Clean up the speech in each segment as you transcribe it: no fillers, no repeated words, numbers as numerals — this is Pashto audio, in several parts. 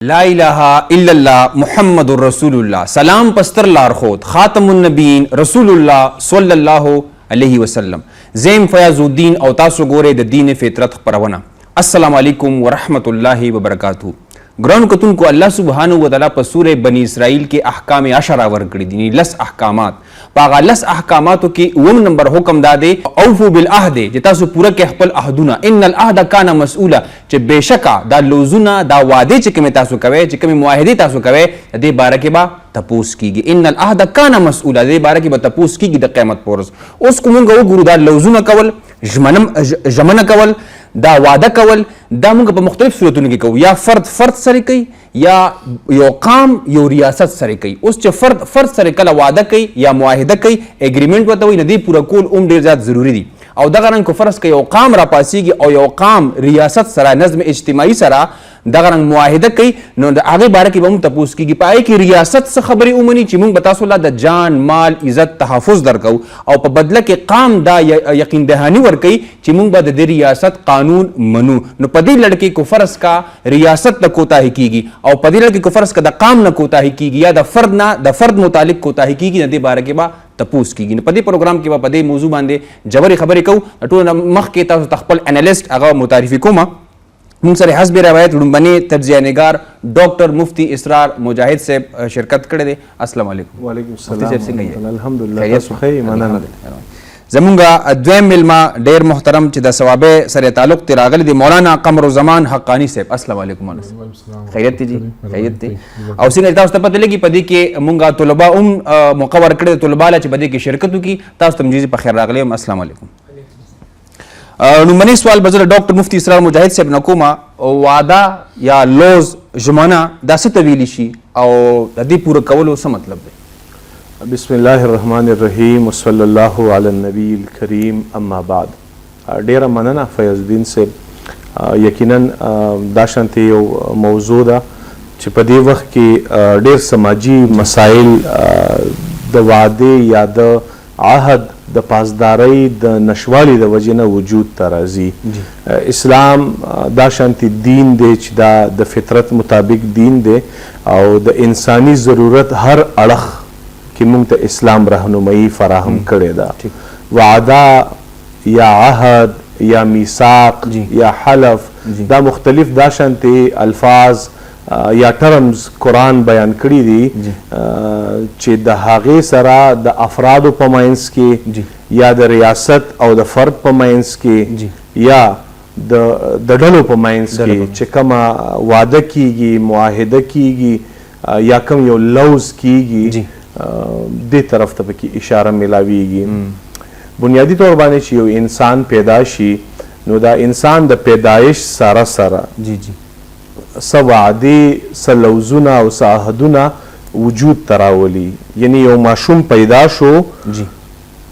لا इलाहा इल्लल्लाह मुहम्मदुर रसूलुल्लाह सलाम पस्तर लारखोद खातमुन नबीन रसूलुल्लाह सल्लल्लाहु अलैहि वसल्लम ज़ेम फयाजुद्दीन और तासु गोरे द दीन फितरत परवना अस्सलाम वालेकुम व रहमतुल्लाहि व बरकातहू। ग्रहण कतुन को अल्लाह सुब्हानहु व तआला पर सूरह बनी इसराइल के अहकाम अशरा वर्कड़ी दी लस अहकामात पागा लस अहकामात के उम नंबर हुक्म दादे औफु बिल अहदे जतासु पूरा के हपल अहदुना इन्नल अहद काना मसऊला चे बेशका दा लोजुना दा वादे चे के तासु कवे चे के मुआहिदे तासु कवे दे बारे के बा तपूस कीगी इन्नल अहद काना मसऊला दे बारे के बा तपूस कीगी द क़यामत पोरस उस कुमुंगा वो गुरु दा लोजुना कवल जमन कवल दा वादा कवल दा मुंगा पर मुख्तलिफ सूरतों के कहो या फर्द सरे कई या यो काम यो रियासत सरे कई उस च फर्द सरे कला वादा कई या मुआहिदा कई एग्रीमेंट बताओ नदी पूरा कोल ढेर ज्यादा जरूरी दी और दगरंग को फर्ज कई काम रा पासीगी और यो काम रियासत सरा नज़्म इज्तिमाई सरा दगरंग मुआहिदा कई नो आगे बारे की बम तपूस की पाए कि रियासत से खबरी उमनी चिमुंग बतासोला द जान माल इज्जत तहफ़ुज़ दरकऊ और प बदला के काम दा यकीन दहानी वर कई चिमुंग बद दे रियासत कानून मनु नो पदी लड़के को फर्ज का रियासत न कोताही कीगी और पदी लड़के को फर्ज का द काम न कोताही कीगी या द फर्द मुतालिक कोताही कीगी नदी बारे के बा तपूस कीगी न पदी प्रोग्राम के बा पदी मौजू बांधे जबरी खबरी कहू अटो मख के तखपल एनालिस्ट अगा मुतारिफी कोमा मुंसर हस्ब रवायत बने तज्जिया निगार डॉक्टर मुफ्ती इसरार मुजाहिद से शिरकत करे दे। अस्सलाम वालेकुम। वालेकुम सलाम अल्हम्दुलिल्लाह सुखई मनाना जमुंगा द्वैम मिलमा डेर मोहतरम चिदा सवाबे सरे ताल्लुक तिरागल दे मौलाना कमरुज़्ज़मान हक्कानी से अस्सलाम वालेकुम खैरियत जी खैरियत ती और सिंह तास पता लगी पदी के मुंगा तलबा मुकवर करे तलबा ला पदी की शिरकत की तास तमजीज पर खैर रागले अस्सलाम वालेकुम। नुमनी सवाल बजर डॉक्टर मुफ्ती इसरार मुजाहिद से नकुमा वादा या लोज जमाना दास तवीलिशी और अदी पूरा कवलो सा मतलब है। बिस्मिल्लाहिर्रहमानिर्रहीम वसल्लल्लाहु अला नबील करीम अम्मा बाद डेरा मनना फयाजुद्दीन से यकीनन दाशंते मौजूदा चिपदी वक्त की डेर समाजी मसाइल द वादे या द आहद द पासदारी द नशवाली द वजह वजूद तराजी इस्लाम दाशांति दीन दे दा द फितरत मुताबिक दीन दे और द इंसानी ज़रूरत हर अड़ख की मुंग इस्लाम रहनुमई फराहम करे दा वादा या आहद या मीसाक या हलफ दा मुख्तलिफ दाशांति अल्फाज या टर्म्स कुरान बयान करी दी चे द हागे सरा द अफराद पमाइंस के या द रियासत और द फर्द पमाइंस के या द डलो पमाइंस के चे कमा वादा कीगी मुआहिदा कीगी या कम यो लौज कीगी दे तरफ तब की इशारा मिलावीगी बुनियादी तौर बाने ची यो इंसान पैदाशी नो दा इंसान द पैदाइश सारा सारा सवादे सलौजुना और साहदुना वजूद तरावली यानी यो माशूम पैदाश हो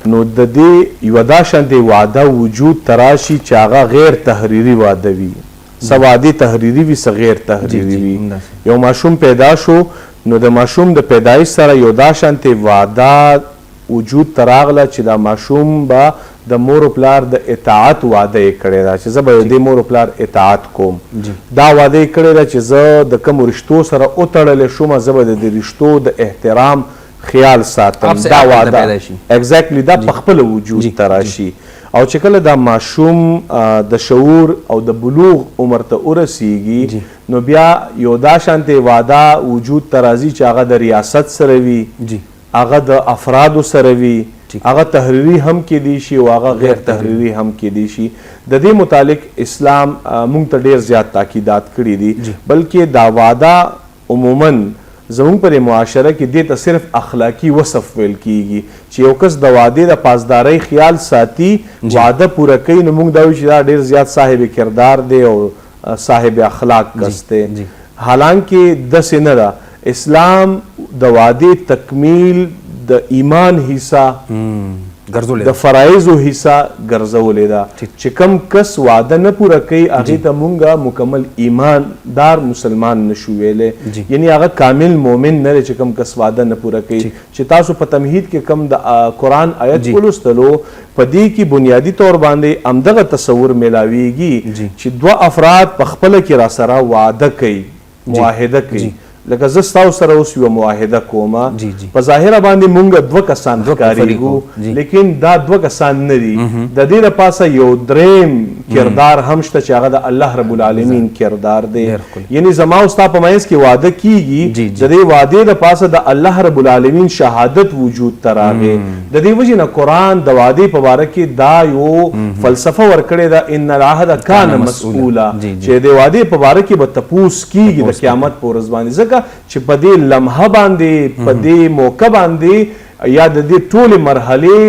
नो ददे युदा शांति वादा वजूद तराशी चागा गैर तहरीरी वादवी सवादे तहरीरी भी सगैर तहरीरी भी यो माशूम पैदाश हो नो द माशूम द पैदाइश सारा युदा शांति वादा वजूद तरागला चिदा माशूम बा द मोर प्लार द इताअत वादे करे दा च जब द मोर प्लार इताअत कोम दा वादे करे दा च ज द कम रिश्तो सरा उतड़ले शुमा जब द रिश्तो द एहतराम ख्याल सातम दा वादा एग्जैक्टली दा पखपल वजूद तराशी और चकल दा माशूम द शऊर और द बुलूग उम्र त उरसीगी नो बिया योदा शांति वादा वजूद तराजी चागा द रियासत सरवी आगा द अफराद सरवी आगा तहरीरी हम के दीशी और आगा गैर तहरीरी हम के दीशी ददे मुतालिक इस्लाम मुंग ढेर ज्यादा ताकीदात करी दी बल्कि दावादा उमूमन जमूंग पर मुआशरा की दे सिर्फ अखलाकी वसफ वेल कीगी चौकस दवादे द पासदारी ख्याल साथी वादा पूरा कई नमुंग दाविशा ढेर ज्यादा साहिब किरदार दे और साहिब अखलाक कसते हालांकि दस नरा इस्लाम दवादे तकमील द ईमान हिस्सा द फराइज हिस्सा गर्जोलेदा चिकम कस वादा न पूरा कई आगे तमुंगा मुकम्मल ईमानदार मुसलमान नशुवेले यानी आगे कामिल मोमिन न चिकम कस वादा न पूरा कई चितासु पतमहीद के कम द कुरान आयत उलुस्तलो पदी की बुनियादी तौर बांधे अमदग तस्वुर मिलावीगी छि दो अफराद पखपल की रासरा वादा कई معاهده کوي لکه زه ستاسو سره اوس یوه معاهده کوم جی جی په ظاهره باندې مونږ دوه کسان ښکارېږو لیکن دا دوه کسان نه دي د دې د پاسه یو دریم کردار هم شته چې هغه د الله رب العالمین کردار دی یعنی زما او ستا په منځ کې واده کیږي د دې وعدې د پاسه د الله رب العالمین شهادت وجود ته راغی د دې وجې نه قرآن د وعدې په باره کې دا یو فلسفه ورکړې ده ان العهد کان مسئولا چې د وعدې په باره کې به تپوس کیږي د قیامت په ورځ باندې ځکه چې په دې لمحه باندې په دې موقع باندې یا د دې ټولې مرحلې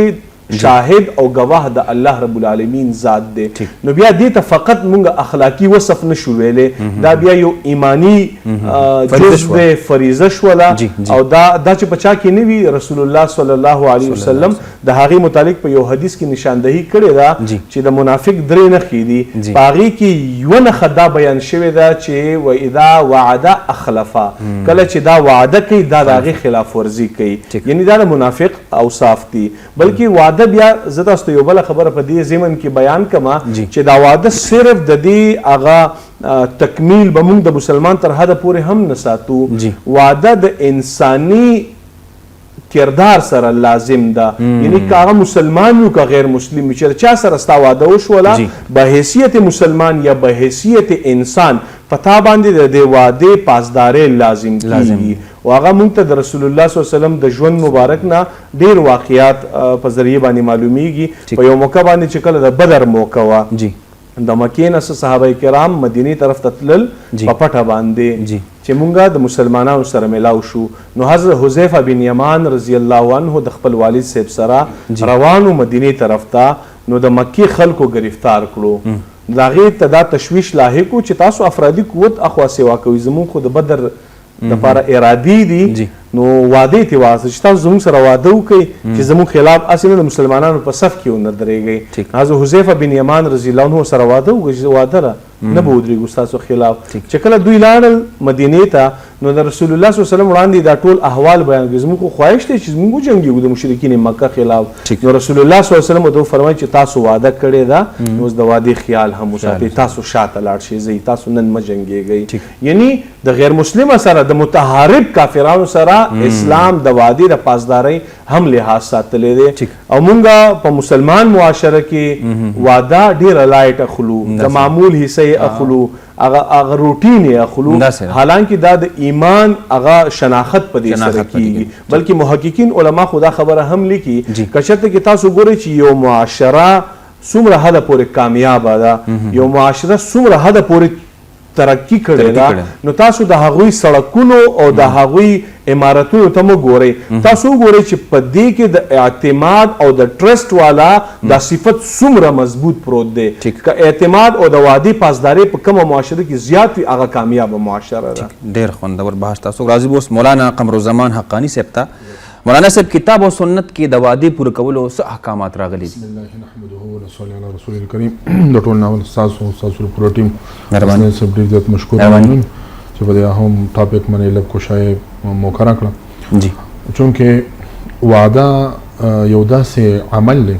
شاهد او گواه د الله رب العالمین ذات دی نو بیا دې ته فقط مونږ اخلاقی وصف نشو ویلې دا بیا یو ایمانی جز دی فریضه شوله او دا چې په چا کې نه وي رسول الله صلی الله علیه وسلم د هغې متعلق په یو حدیث کې نشاندهي کړې ده چې د منافق درې نښې دي په هغې کې یوه نښه دا بیان شوې ده چې واذا وعده اخلفه کله چې دا وعده کوي دا د هغې خلاف ورزي کوي یعنی دا د منافق اوصاف دي بلکې وعده بیا زه تاسو ته یو بله خبره په دې ضمن کې بیان کړم چې دا واده صرف د دې هغه تکمیل به موږ د مسلمان تر حده پورې هم نه ساتو واده د انساني کردار سره لازم ده یعنی که هغه مسلمان وي که غیر مسلم وي چې چا سره ستا واده وشوله به حیثیت مسلمان یا به حیثیت انسان په تا باندې د دې وعدې پاسداري لازم کیږي او هغه موږ ته د رسول الله صلی الله علیه وسلم د ژوند مبارک نه ډېر واقعات په ذریعه باندې معلومیږي په یو موقع باندې چې کله د بدر موقع وه د مکې نه صحابه کرام مدینې طرف ته تلل په پټه باندې چې مونږه د مسلمانانو سره ملاو شو نو حضرت حذیفه بن یمان رضی الله عنه د خپل والد صاحب سره روانو مدینې طرف ته نو د مکې خلکو گرفتار کړو د هغې ته دا تشویش لاحق و چې تاسو افرادي قوت اخوا سیوا کوئ زمونږ خو د بدر دپاره ارادي دي نو وعده یې واسه چې تاسو زموږ سره واده وکړئ چې زموږ خلاف هسې نه د مسلمانانو په صف کې ونه درېږئ حضرت حذیفه بن یمان رضی الله عنه سره واده وکړئ چې واده را نه به ودرېږو ستاسو خلاف چې کله دوی لاړل مدینې ته نو د رسول الله صلی الله علیه وسلم وړاندې دا ټول احوال بیان کړي زموږ خو خواهش دی چې زموږ وجنګېږو د مشرکین مکه خلاف نو رسول الله صلی الله علیه وسلم ورته وفرمایي چې تاسو واده کړې ده نو اوس د وعدې خیال هم وساتئ تاسو شاته لاړ شئ ځئ تاسو نن مه جنګېږئ یعنی د غیر مسلمه سره د متحارب کافرانو سره اسلام د وعدې د پاسدارۍ هم لحاظ ساتلی دی او مونږ په مسلمان معاشره کې واده ډېره لایټ اخلو د معمول حصه یې اخلو هغه روټین یې اخلو حالانکه دا د ایمان هغه شناخت په دې سره کیږي بلکې محققین علما خو دا خبره هم لیکي که چېرته کې تاسو ګورئ چې یو معاشره څومره حده پورې کامیابه ده یو معاشره څومره حده پورې ترقی کړې ده نو تاسو د هغوی سړکونو او د هغوی عمارتونو ته مو ګورئ تاسو وګورئ چې په دې کې د اعتماد او د ټرسټ والا دا صفت څومره مضبوط پروت دی که اعتماد او د وعدې پاسدارۍ په کومه معاشره کې زیات وي هغه کامیابه معاشره ده ډېر خوندور بحث تاسو راضي اوس مولانا قمرالزمان حقانی صاحب ته مولانا صاحب کتاب او سنت کې د وعدې پوره کولو څه احکامات راغلي دي؟ بسم الله نحمده ونصلي علی رسول الکریم د ټول ناول ستاسو پوره ټیم مهرباني صاحب ډېر زیات مشکور ممنون چې په دې اهم ټاپک باندې لږ کوشش موقع راکړه جی چونکې وعده یو داسې عمل دی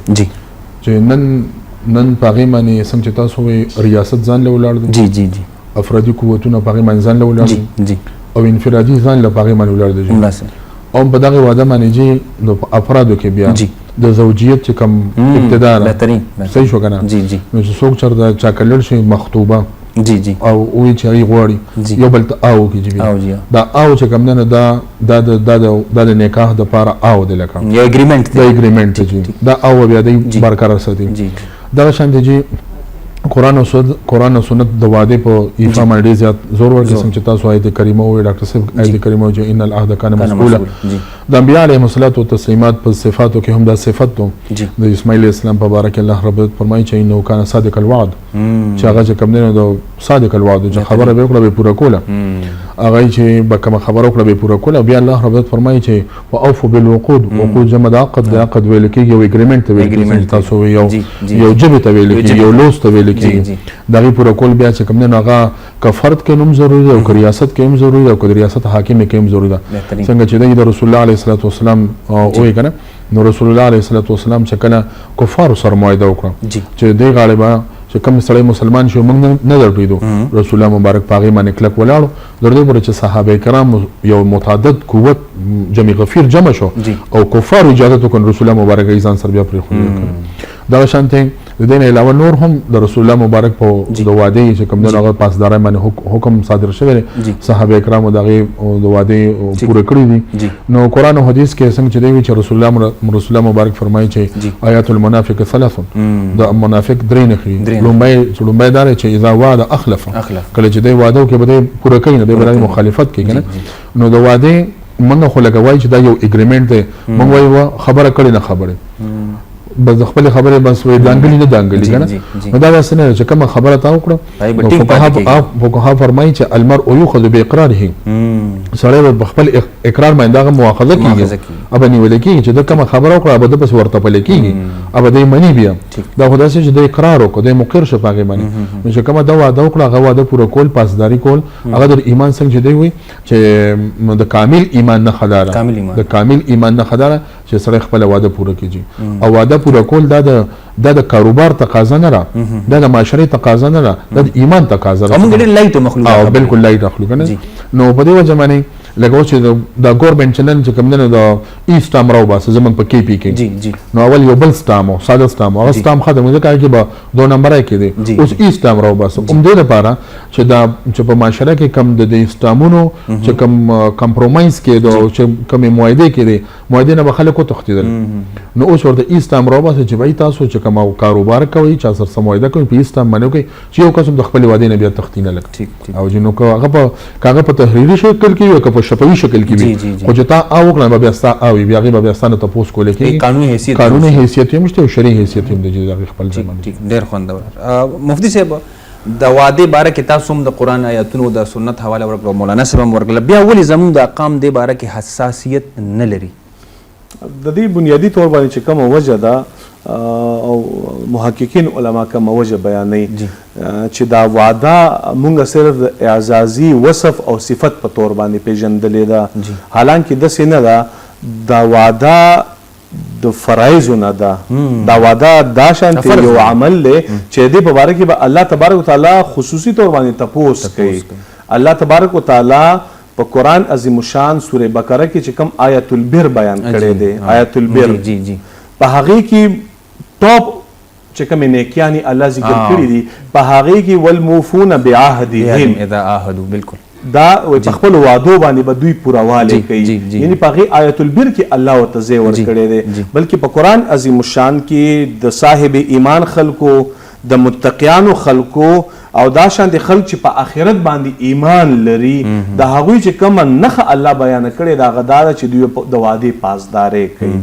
چې نن په هغې باندې سم چې تاسو وایي ریاست ځان له ولاړ دی جی جی جی افرادي قوتونه په هغې باندې ځان له ولاړ دي او انفرادي ځان له په هغې باندې ولاړ دی او په دغه واده باندې چې نو په افرادو کې بیا د زوجیت چې کوم ابتدا ده صحیح شو که نه نو چې څوک چېرته چا کلړ شي مخطوبه او وایي چې هغې غواړي یو بل ته او کېږي بیا دا او چې کوم دی نو دا د نکاح دپاره او دی لکه یو اګریمنټ د اګریمنټ دی دا او بیا دی برقرار ساتي دغه شان دی چې قرآن او سنت د وعدې په ایفا باندې ډېر زیات زور ورکړي سم چې تاسو آیت کریمه ووایي ډاکټر صاحب آیت کریمه وایي چې ان العهد کان مسئولا د انبیا علیهم الصلاة والتسلیمات په صفاتو کې هم دا صفت و د اسماعیل اسلام په باره کې الله رب فرمایي چې انه کان صادق الوعد چې هغه چې کوم دی نو د صادق الوعد چې خبره به وکړه به پوره کوله هغه چې به کومه خبره وکړه به پوره کوله بیا الله رب فرمایي چې واوفوا بالوقود وقود جمع د عقد د عقد ویل کېږي یو اګریمنټ ته ویل کېږي تاسو یو ژبې ته ویل کېږي یو لوست ته ویل کېږي د هغې پوره کول بیا چې کوم دی نو هغه که فرد کې هم ضروري ده او که ریاست کې هم ضروري ده او که د ریاست حاکم کې هم ضروري ده څنګه چې دی د رسول الله علیه الصلاة والسلام وایي که نه نو رسول الله علیه الصلاة والسلام چې کله کفارو سره معاهده وکړه چې دې غاړې به چې کوم سړی مسلمان شو موږ نه درپریږدو رسول الله مبارک په هغې باندې کلک ولاړو تر دې پورې چې صحابه کرام یو متعدد قوت جمع غفیر جمع شو او کفارو اجازت وکړ رسول الله مبارک یې ځان سره بیا پرېښودی دغه شانتې د دې نه علاوه نور هم د رسول الله مبارک په د وعدې چې کوم دی هغه پاسدارۍ باندې حکم صادر شوی دی صحابه کرامو د هغې د وعدې پوره کړي دي نو قرآن او حدیث کې څنګه چې دی وي چې رسول الله مبارک فرمایي چې آیات المنافق ثلاث د منافق درې نښې لومبی دا دی چې اذا وعده اخلف کله چې دی وعده وکړي به دی پوره کوي نه دی به مخالفت کوي که نه نو د وعدې موږ خو لکه وایي چې دا یو اګریمنټ دی موږ وایو خبره کړې نه خبرې بس د خپل خبره بس وې دانګلی نه دانګلی کنه نو دا داسې نه چې کومه خبره تا وکړه فقها فرمایي چې المرء یؤخذ باقراره سړی په خپل اقرار باندې دغه مؤاخذه کیږي ابا نیول کیږي چې دا کومه خبره وکړه ابا د پس ورته پلي کیږي ابا دې منی بیا دا خدای چې د اقرار وکړه د مقر شو پاګې باندې نو چې کومه دا وعده وکړه هغه وعده پوره کول پاسداري کول هغه د ایمان څنګه چې دی وي چې د کامل ایمان نه خداره د کامل ایمان نه خداره چې سړی خپل وعده پوره کیږي او وعده پوره کول دا د کاروبار تقاضا نه را دا د معاشري تقاضا نه را دا د ایمان تقاضا را موږ ډېر لایټ مخلوق او بالکل لایټ مخلوق نه نو په دې وجه باندې لکه چې د ګورنمنت چینل چې کوم نه د ایسټام راو باسه زمونږ په کې پی کې نو اول یو بل سټام او ساده سټام هغه سټام ختم ځکه چې به 2 نمبر کې دی اوس ایسټام راو باسه دې لپاره چې په معاشره کې کم د ایسټامونو چې کم کمپرومایز کې د چې کم معاهده کې دی معاهده نه خلکو تختیدل نو اوس ورته ایسټام راو باسه چې وای تاسو چې کوم کاروبار کوي چې سر سموایده کوي په ایسټام باندې کوي چې یو قسم د خپل وعده نه بیا تختینه لګ او جنو هغه په تحریری شکل کې یو په شفوي شکل کې وي خو چې تا او کړه بیا ستا او بیا غي بیا ستانه تاسو کولای کی قانوني حیثیت هم شته او شرعي حیثیت هم د خپل ځمان ډیر خوندور مفتی صاحب د واده باره کې تاسو هم د قران آیاتونو د سنت حواله ورکړو مولانا صاحب هم ورکړل بیا ولې زموږ د اقام د باره کې حساسیت نه لري د دې بنیادی طور باندې چې کومه وجه ده او محققین علما کومه وجه بیانوي چې دا وعده مونږ صرف د اعزازي وصف او صفت په تور باندې پیژندلې ده حالانکه د سینه ده دا وعده د فرایض نه ده دا وعده دا شانتي یو عمل له چې دې په باره کې به الله تبارک وتعالى خصوصي تور باندې تپوس کوي الله تبارک وتعالى په قرآن عظیم الشان سوره بقره کې چې کوم آیت البر بیان کړی دی آیت البر په هغه کې ټاپ چې کوم نیکیانی الله ذکر کړی دي په هغه کې والموفون بعهدهم اذا عاهدوا بالکل دا په خپل وعدو باندې به دوی پوراوالی کوي یعنی په هغه آیت البر کې الله ورته ځای ورکړی دی بلکې په قرآن عظیم الشان کې د صاحب ایمان خلکو د متقیانو خلکو او دا شان دي خلک چې په آخرت باندې ایمان لري د هغوی چې کومه نښه الله بیان کړې دا غدار چې دوی د وعدې پاسداري کوي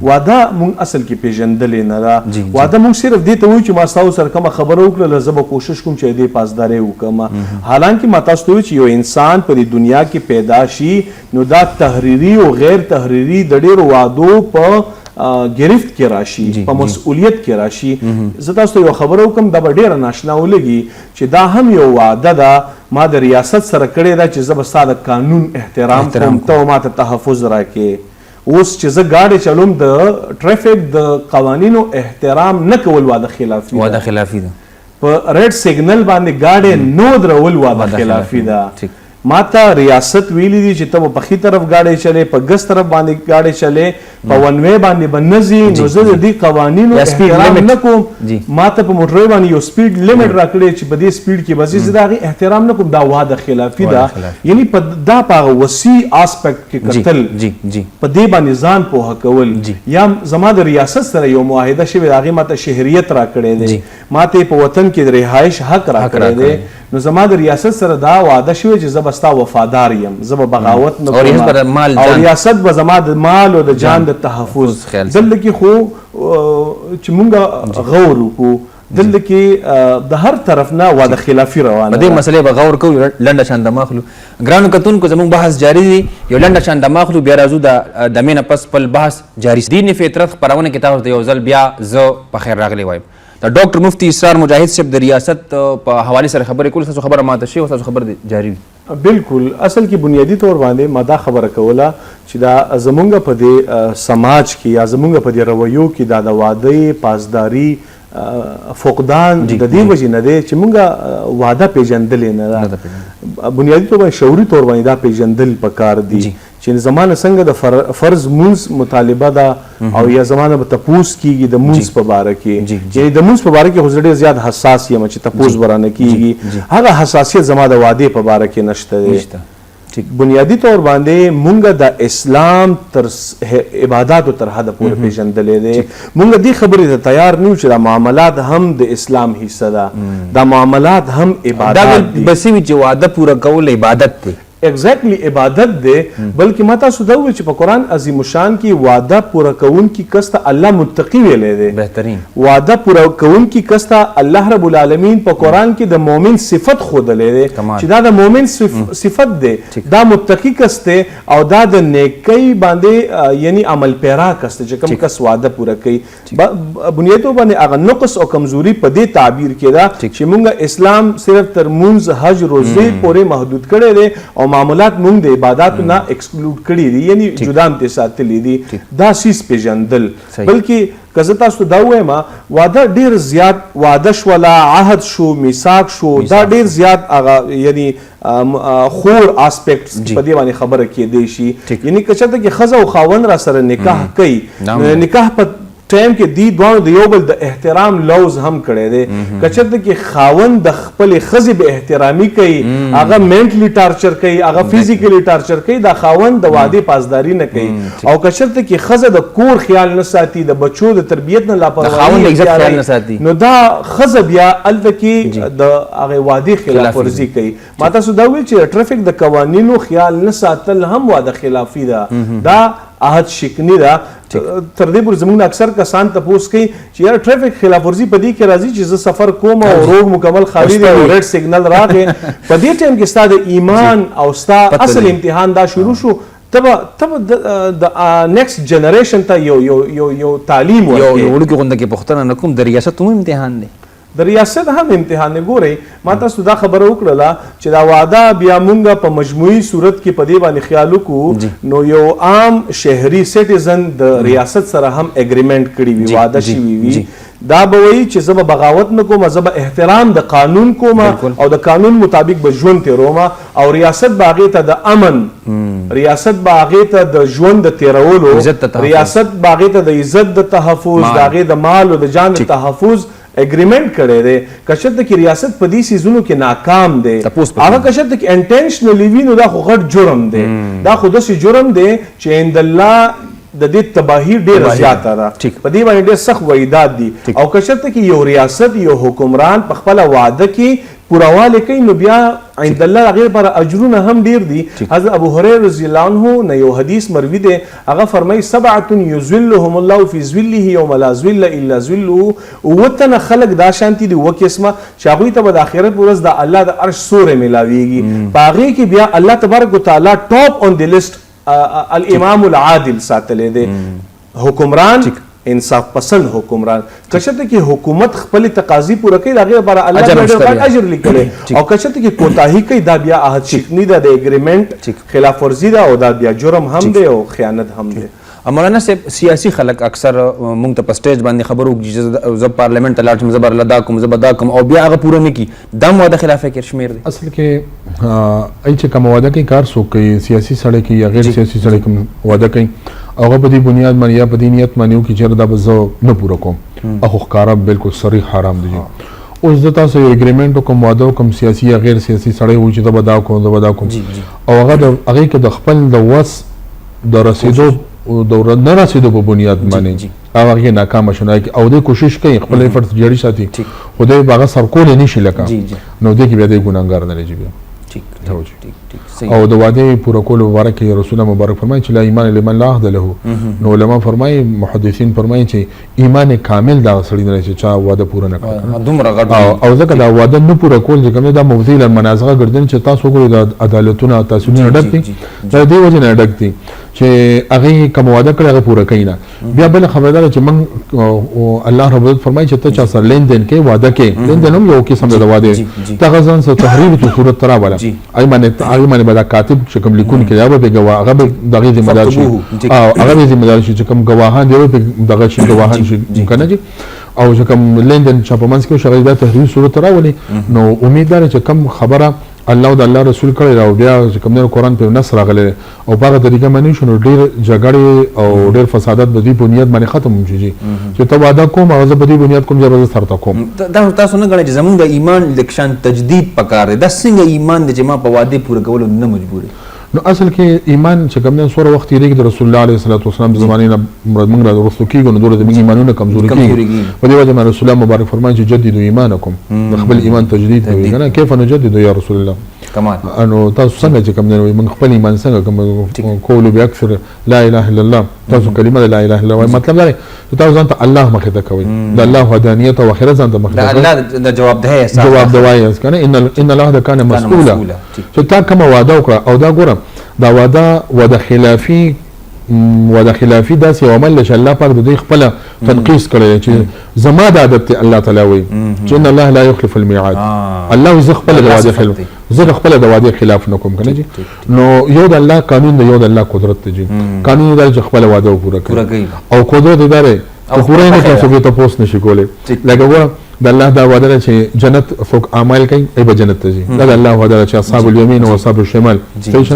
وعده مونږ اصل کې پیژندلې نه ده وعده مونږ صرف دې ته وایو چې ما تاسو سره کومه خبره وکړله زه به کوشش کوم چې دې پاسداري وکړم حالانکه ما تاسو ته وایو چې یو انسان په دې دنیا کې پیدا شي نو دا تحریري او غیر تحریري د ډېرو وعدو په گرفت کې راشي په مسؤلیت کې راشي زه تاسو ته یو خبره وکم دا به ډېره ناشنا ولګي چې دا هم یو وعده ده ما د ریاست سره کړې ده چې زه به ستا د قانون احترام کوم ته ما ته تحفظ راکې اوس چې زه گاډي چلوم د ټریفک د قوانینو احترام نه کول وعده خلافي ده په ریډ سیګنل باندې گاډي نو درول وعده خلافي ده ما ته ریاست ویلی دي چې ته په خي طرف گاډي چلے په ګس طرف باندې گاډي چلے په ون وی باندې بنځي نو زه د دې قوانینو احترام نه کوم ما ته په موټر باندې یو سپیډ لیمټ راکړی چې په دې سپیډ کې بس زه دا احترام نه کوم دا وعده خلافي ده یعنی په دا په وسیع اسپیکټ کې کتل په دې باندې ځان پوهه کول یا زما د ریاست سره یو معاهده شوی هغه ماته شهریت راکړی دی ماته په وطن کې د رهایش حق راکړی دی نو زما د ریاست سره دا وعده شوی چې زه به ستا وفادار یم زه به بغاوت نه کوم او ریاست به زما د مال او د جان د تحفظ دلته کې خو چې مونږ غور وکړو دلته کې د هر طرف نه وعده خلافي روانه په دې مسلې به غور کوو لنډه شان د ماخلو ګرانو کتونکو زموږ بحث جاری دی یو لنډه شان د ماخلو بیا راځو د دمې نه پس خپل بحث جاری دین فطرت خپرونه کې تاسو ته یو ځل بیا زه په خیر راغلی وایم د ډاکټر مفتی اسرار مجاهد صاحب د ریاست په حواله سره خبرې کول تاسو خبره ماته شي او تاسو خبر جاری وي بالکل اصل کې بنیادی طور باندې ما دا خبره کوله چې دا زمونږ په دې سماج کې یا زمونږ په دې رویو کې دا د وعده پاسداري فقدان د دې وجې نه دی چې مونږ واده پیژندلې نه ده. بنیادي طور باندې شعوري طور باندې دا پیژندل پکار دي چې زمانه څنګه د فرض مونځ مطالبه ده او یا زمانه به تپوس کیږي د مونځ په باره کې، یعنی د مونځ په باره کې خو ډېر زیات حساس یم چې تپوس ورانه کیږي، هغه حساسیت زما د واده په باره کې نشته دی. بنیادی طور باندې مونږ د اسلام تر عباداتو تر حد پورې پیژندلې دي. مونږ دې خبرې ته تیار نه یو چې دا معاملات هم د اسلام حصہ ده، دا معاملات هم عبادت دي. بس وی چې واده پوره کول عبادت دی. ایگزیکٹلی عبادت دی، بلکې ما تاسو دا وایي چې په قرآن عظیم الشان کې واده پوره کوونکي کس ته الله متقي ویلی دی. بهترین واده پوره کوونکي کس ته الله رب العالمین په قرآن کې د مؤمن صفت ښودلی دی چې دا د مؤمن صفت دی، دا متقي کس دی او دا د نیکۍ باندې یعنی عمل پیرا کس دی چې کوم کس واده پوره کوي. بنیادي طور باندې هغه نقص او کمزوري په دې تعبیر کې ده چې مونږ اسلام صرف تر مونځ حج روزې پورې محدود کړی دی او معاملات مونږ د عباداتو نه ایکسکلوډ کړي دي، یعنی جدا هم ترې ساتلي دي. دا سیس پیژندل. بلکې که زه تاسو ته دا ووایم واده ډېر زیات واده شوله، عهد شو، میثاق شو، دا ډېر زیات هغه یعنی خور آسپیکټس په دې باندې خبره کېدی شي. یعنی که چېرته کې ښځه او خاوند را سره نکاح کوي، نکاح په ټایم کې دی دوانو د یو بل د احترام لوز هم کړی دی. که چېرته کې خاوند د خپلې ښځې به احترامي کوي، هغه مینټلی ټارچر کوي، هغه فزیکلی ټارچر کوي، دا خاوند د وعدې پاسداري نه کوي. او که چېرته کې ښځه د کور خیال نه ساتي، د بچو د تربیت نه لاپرواهي، نو دا ښځه بیا هلته کې د هغې وعدې خلاف ورزي کوي. ما تاسو دا ویل چې د ټرافیک د قوانینو خیال نه ساتل هم واده خلافي ده، دا عهد شکنی ده. تر دې پورې زموږ اکثر کسان تپوس کوي چې یار ټرافیک خلاف ورزي په دې کې راځي چې زه سفر کوم او روډ مکمل خالی دی او ریډ سیګنل راغی، په دې ټایم کې ستا د ایمان او ستا اصل امتحان دا شروع شو. تب د نیکسټ جنریشن ته یو تعلیم ورکړي. یو وړوکې غونډه کې پوښتنه نه کوم، د ریاست هم امتحان دی، د ریاست هم امتحان نه. ګورئ ما تاسو دا خبره وکړله چې دا واده بیا مونږ په مجموعي صورت کې په دې باندې خیال وکړو نو یو عام شهري سټیزن د ریاست سره هم اګریمنټ کړی وي، واده شوي وي، دا به وایي چې زه به بغاوت نه کوم، زه به احترام د قانون کوم او د قانون مطابق به ژوند تیروم او ریاست به هغې ته د امن، ریاست به هغې ته د ژوند د تیرولو، ریاست به هغې ته د عزت د تحفظ، د هغې د مال او د جان د تحفظ اګریمنٹ کړی دی. که چېرته کې ریاست په دې سیزونو کې ناکام دی، هغه که چېرته کې انټینشنلی وي نو دا خو غټ جرم دی، دا خو داسې جرم دی چې عند الله د دې تباهي ډېره زیاته ده، په دې باندې ډېر سخت وعیدات دي. او که چېرته کې یو ریاست یو حکمران په خپله واده کې پوروالې کوي نو بیا عند الله هغې لپاره اجرونه هم ډېر دي. حضرت ابو هريره رضی الله عنه نه یو حدیث مروي دی، هغه فرمایي سبعة یظلهم الله فی ظله یوم لا ظل الا ظله. اووه تنه خلک دا شانتي دي، اووه قسمه چې هغوی ته به د آخرت په ورځ د الله د عرش سوری میلاویږي. په هغې کې بیا الله تبارک وتعالی ټاپ آن د لیسټ الامام العادل ساتلی دی، حکمران انصاف پسند حکمران. که چېرته کې حکومت خپلې تقاضي پوره کوي د هغې لپاره الله ډېر اجر لیکلی، او که چېرته کې کوتاهي کوي دا بیا عهد شکني ده، د اګریمنټ خلاف ورزي ده او دا بیا جرم هم دی او خیانت هم دی. مولانا صاحب سیاسي خلک اکثر مونږ ته په سټیج باندې خبرو وکړي چې زه پارلیمنټ ته لاړ شم، زه به دا کوم زه به دا کوم، او بیا هغه پوره نه کړي، دا هم واده خلاف کې شمېر دی. اصل کې ای چې کوم واده کوي کار څوک کوي، سیاسي سړی کوي یا غیر سیاسي سړی کوم واده کوي، هغه په دې بنیاد باندې یا په دې نیت باندې وکړي چې دا به زه نه پوره کوم، هغه ښکاره بالکل صریح حرام دی. اوس د تاسو یو اګریمنټ وکړم، واده وکړم، سیاسي یا غیر سیاسي سړی وایي چې زه به دا کوم زه به دا کوم، او هغه د هغې کې د خپل د وس د رسېدو د نه رسېدو په بنیاد باندې هغه هغې ناکامه شو، او دی کوشش کوي خپل ایفرټ جاري ساتي، خو دی به هغه سر کولی نه شي لکه، نو دی کې بیا دی ګناهګار نه لږي بیا. او د واده پوره کولو په باره کې رسول الله مبارک فرمایي چې لا ایمان لمن لا عهد له. نو علما فرمایي، محدثین فرمایي چې ایمان کامل دا سړی نه چې چا واده پوره نه کړی، او ځکه دا واده نه پوره کول چې کوم دا مفضی للمنازغه ګرځي چې تاسو وګورئ د عدالتونه تاسو نه ډک دي، دا دې وجه نه ډک دي چې هغه کوم واده کړی هغه پوره کوي نه. بیا بل خبردار چې موږ الله رب العزت فرمایي چې ته چا سره لین دین کې واده کې، لین دین هم یو قسم د واده ته غزان سره تحریر کی صورت ترا والا هغه باندې به دا کاتب چې کوم لیکون کې هغه به ګواه، هغه به دغه ذمہ دار شي، او هغه به ذمہ دار شي چې کوم ګواهان دی به دغه شي ګواهان شي کنه جی. او چې کوم لیندن چې په منځ کې شغله د تحریف صورت راولي نو امید ده چې کم خبره الله او د الله رسول کړی او بیا چې کوم نه قرآن په نص راغلی او په هغه طریقه باندې شنو ډېر جګړې او ډېر فسادات به دې بنیاد باندې ختم شي چې ته واده کوم او زه به دې بنیاد کوم ضرورت سره کوم دا تاسو نه غواړئ چې زمونږ د ایمان لکشان تجدید پکار دی دا څنګه ایمان دی چې ما په واده پوره کولو نه مجبور نو اصل کې ایمان چې کوم نه سوره وخت یې د رسول الله علیه الصلاه والسلام د زمانې نه موږ را ورسو کېږو نو دوی د ایمانونو کمزوري کېږي په دې وجه باندې رسول الله مبارک فرمایي چې جددوا ایمانکم خپل ایمان تجدید کوي کنه کیف نجدد یا رسول الله کمال انو تاسو څنګه چې کوم نه موږ خپل ایمان څنګه کوم کولو به اکثر لا اله الا الله تاسو کلمه لا اله الا الله مطلب دا چې تاسو ځان ته الله مخه ته کوي د الله وحدانیت او اخرت ځان ته مخه ته الله د جواب ده جواب دوای کنه ان الله کان مسؤولا چې تا کوم وعده وکړه او دا ګورم دا وعده خلافي داسې یو عمل چې الله پاک د دوی خپل تنقیص کړی چې زما د عادت الله تعالی وایي چې ان الله لا يخلف الميعاد الله زه خپل د وعده خلاف زه خپل د وعده خلاف نه کوم کنه جی نو یو د الله قانون دی یو د الله قدرت دی جی قانون دی چې خپل وعده پوره کوي او قدرت دی او پوره نه تاسو به تاسو نشي کولای لکه وګوره د الله دا وعده چې جنت څوک اعمال کوي ای به جنت ته ځي دا د الله وعده چې اصحاب الیمین او اصحاب الشمال صحیح